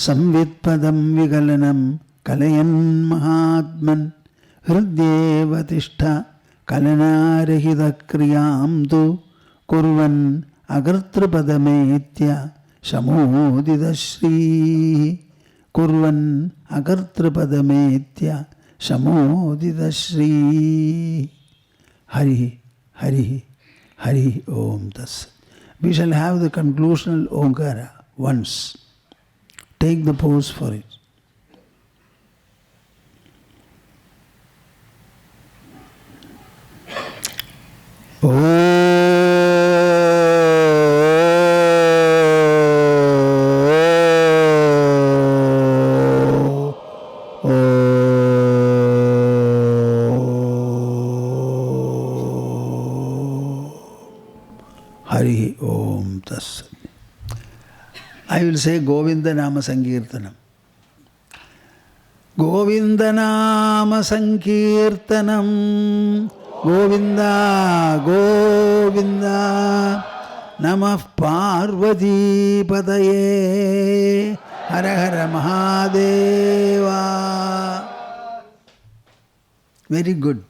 संवित्पदं विगलनं कलयन् महात्मन् हृद्येव तिष्ठ कलनारहितक्रियां तु कुर्वन् अकर्तृपदमेत्य शमोदितश्रीः कुर्वन् अकर्तृपदमेत्य शमोदितश्रीः. Hari, Hari, Hari Om Tassat. We shall have the conclusional Omkara once. Take the pose for it. Hari Om Tassat. I will say Govinda Nama Sankirtanam. Govinda Nama Sankirtanam. Govinda, Govinda. Namah Parvati Pataye. Hara Hara Mahadeva. Very good.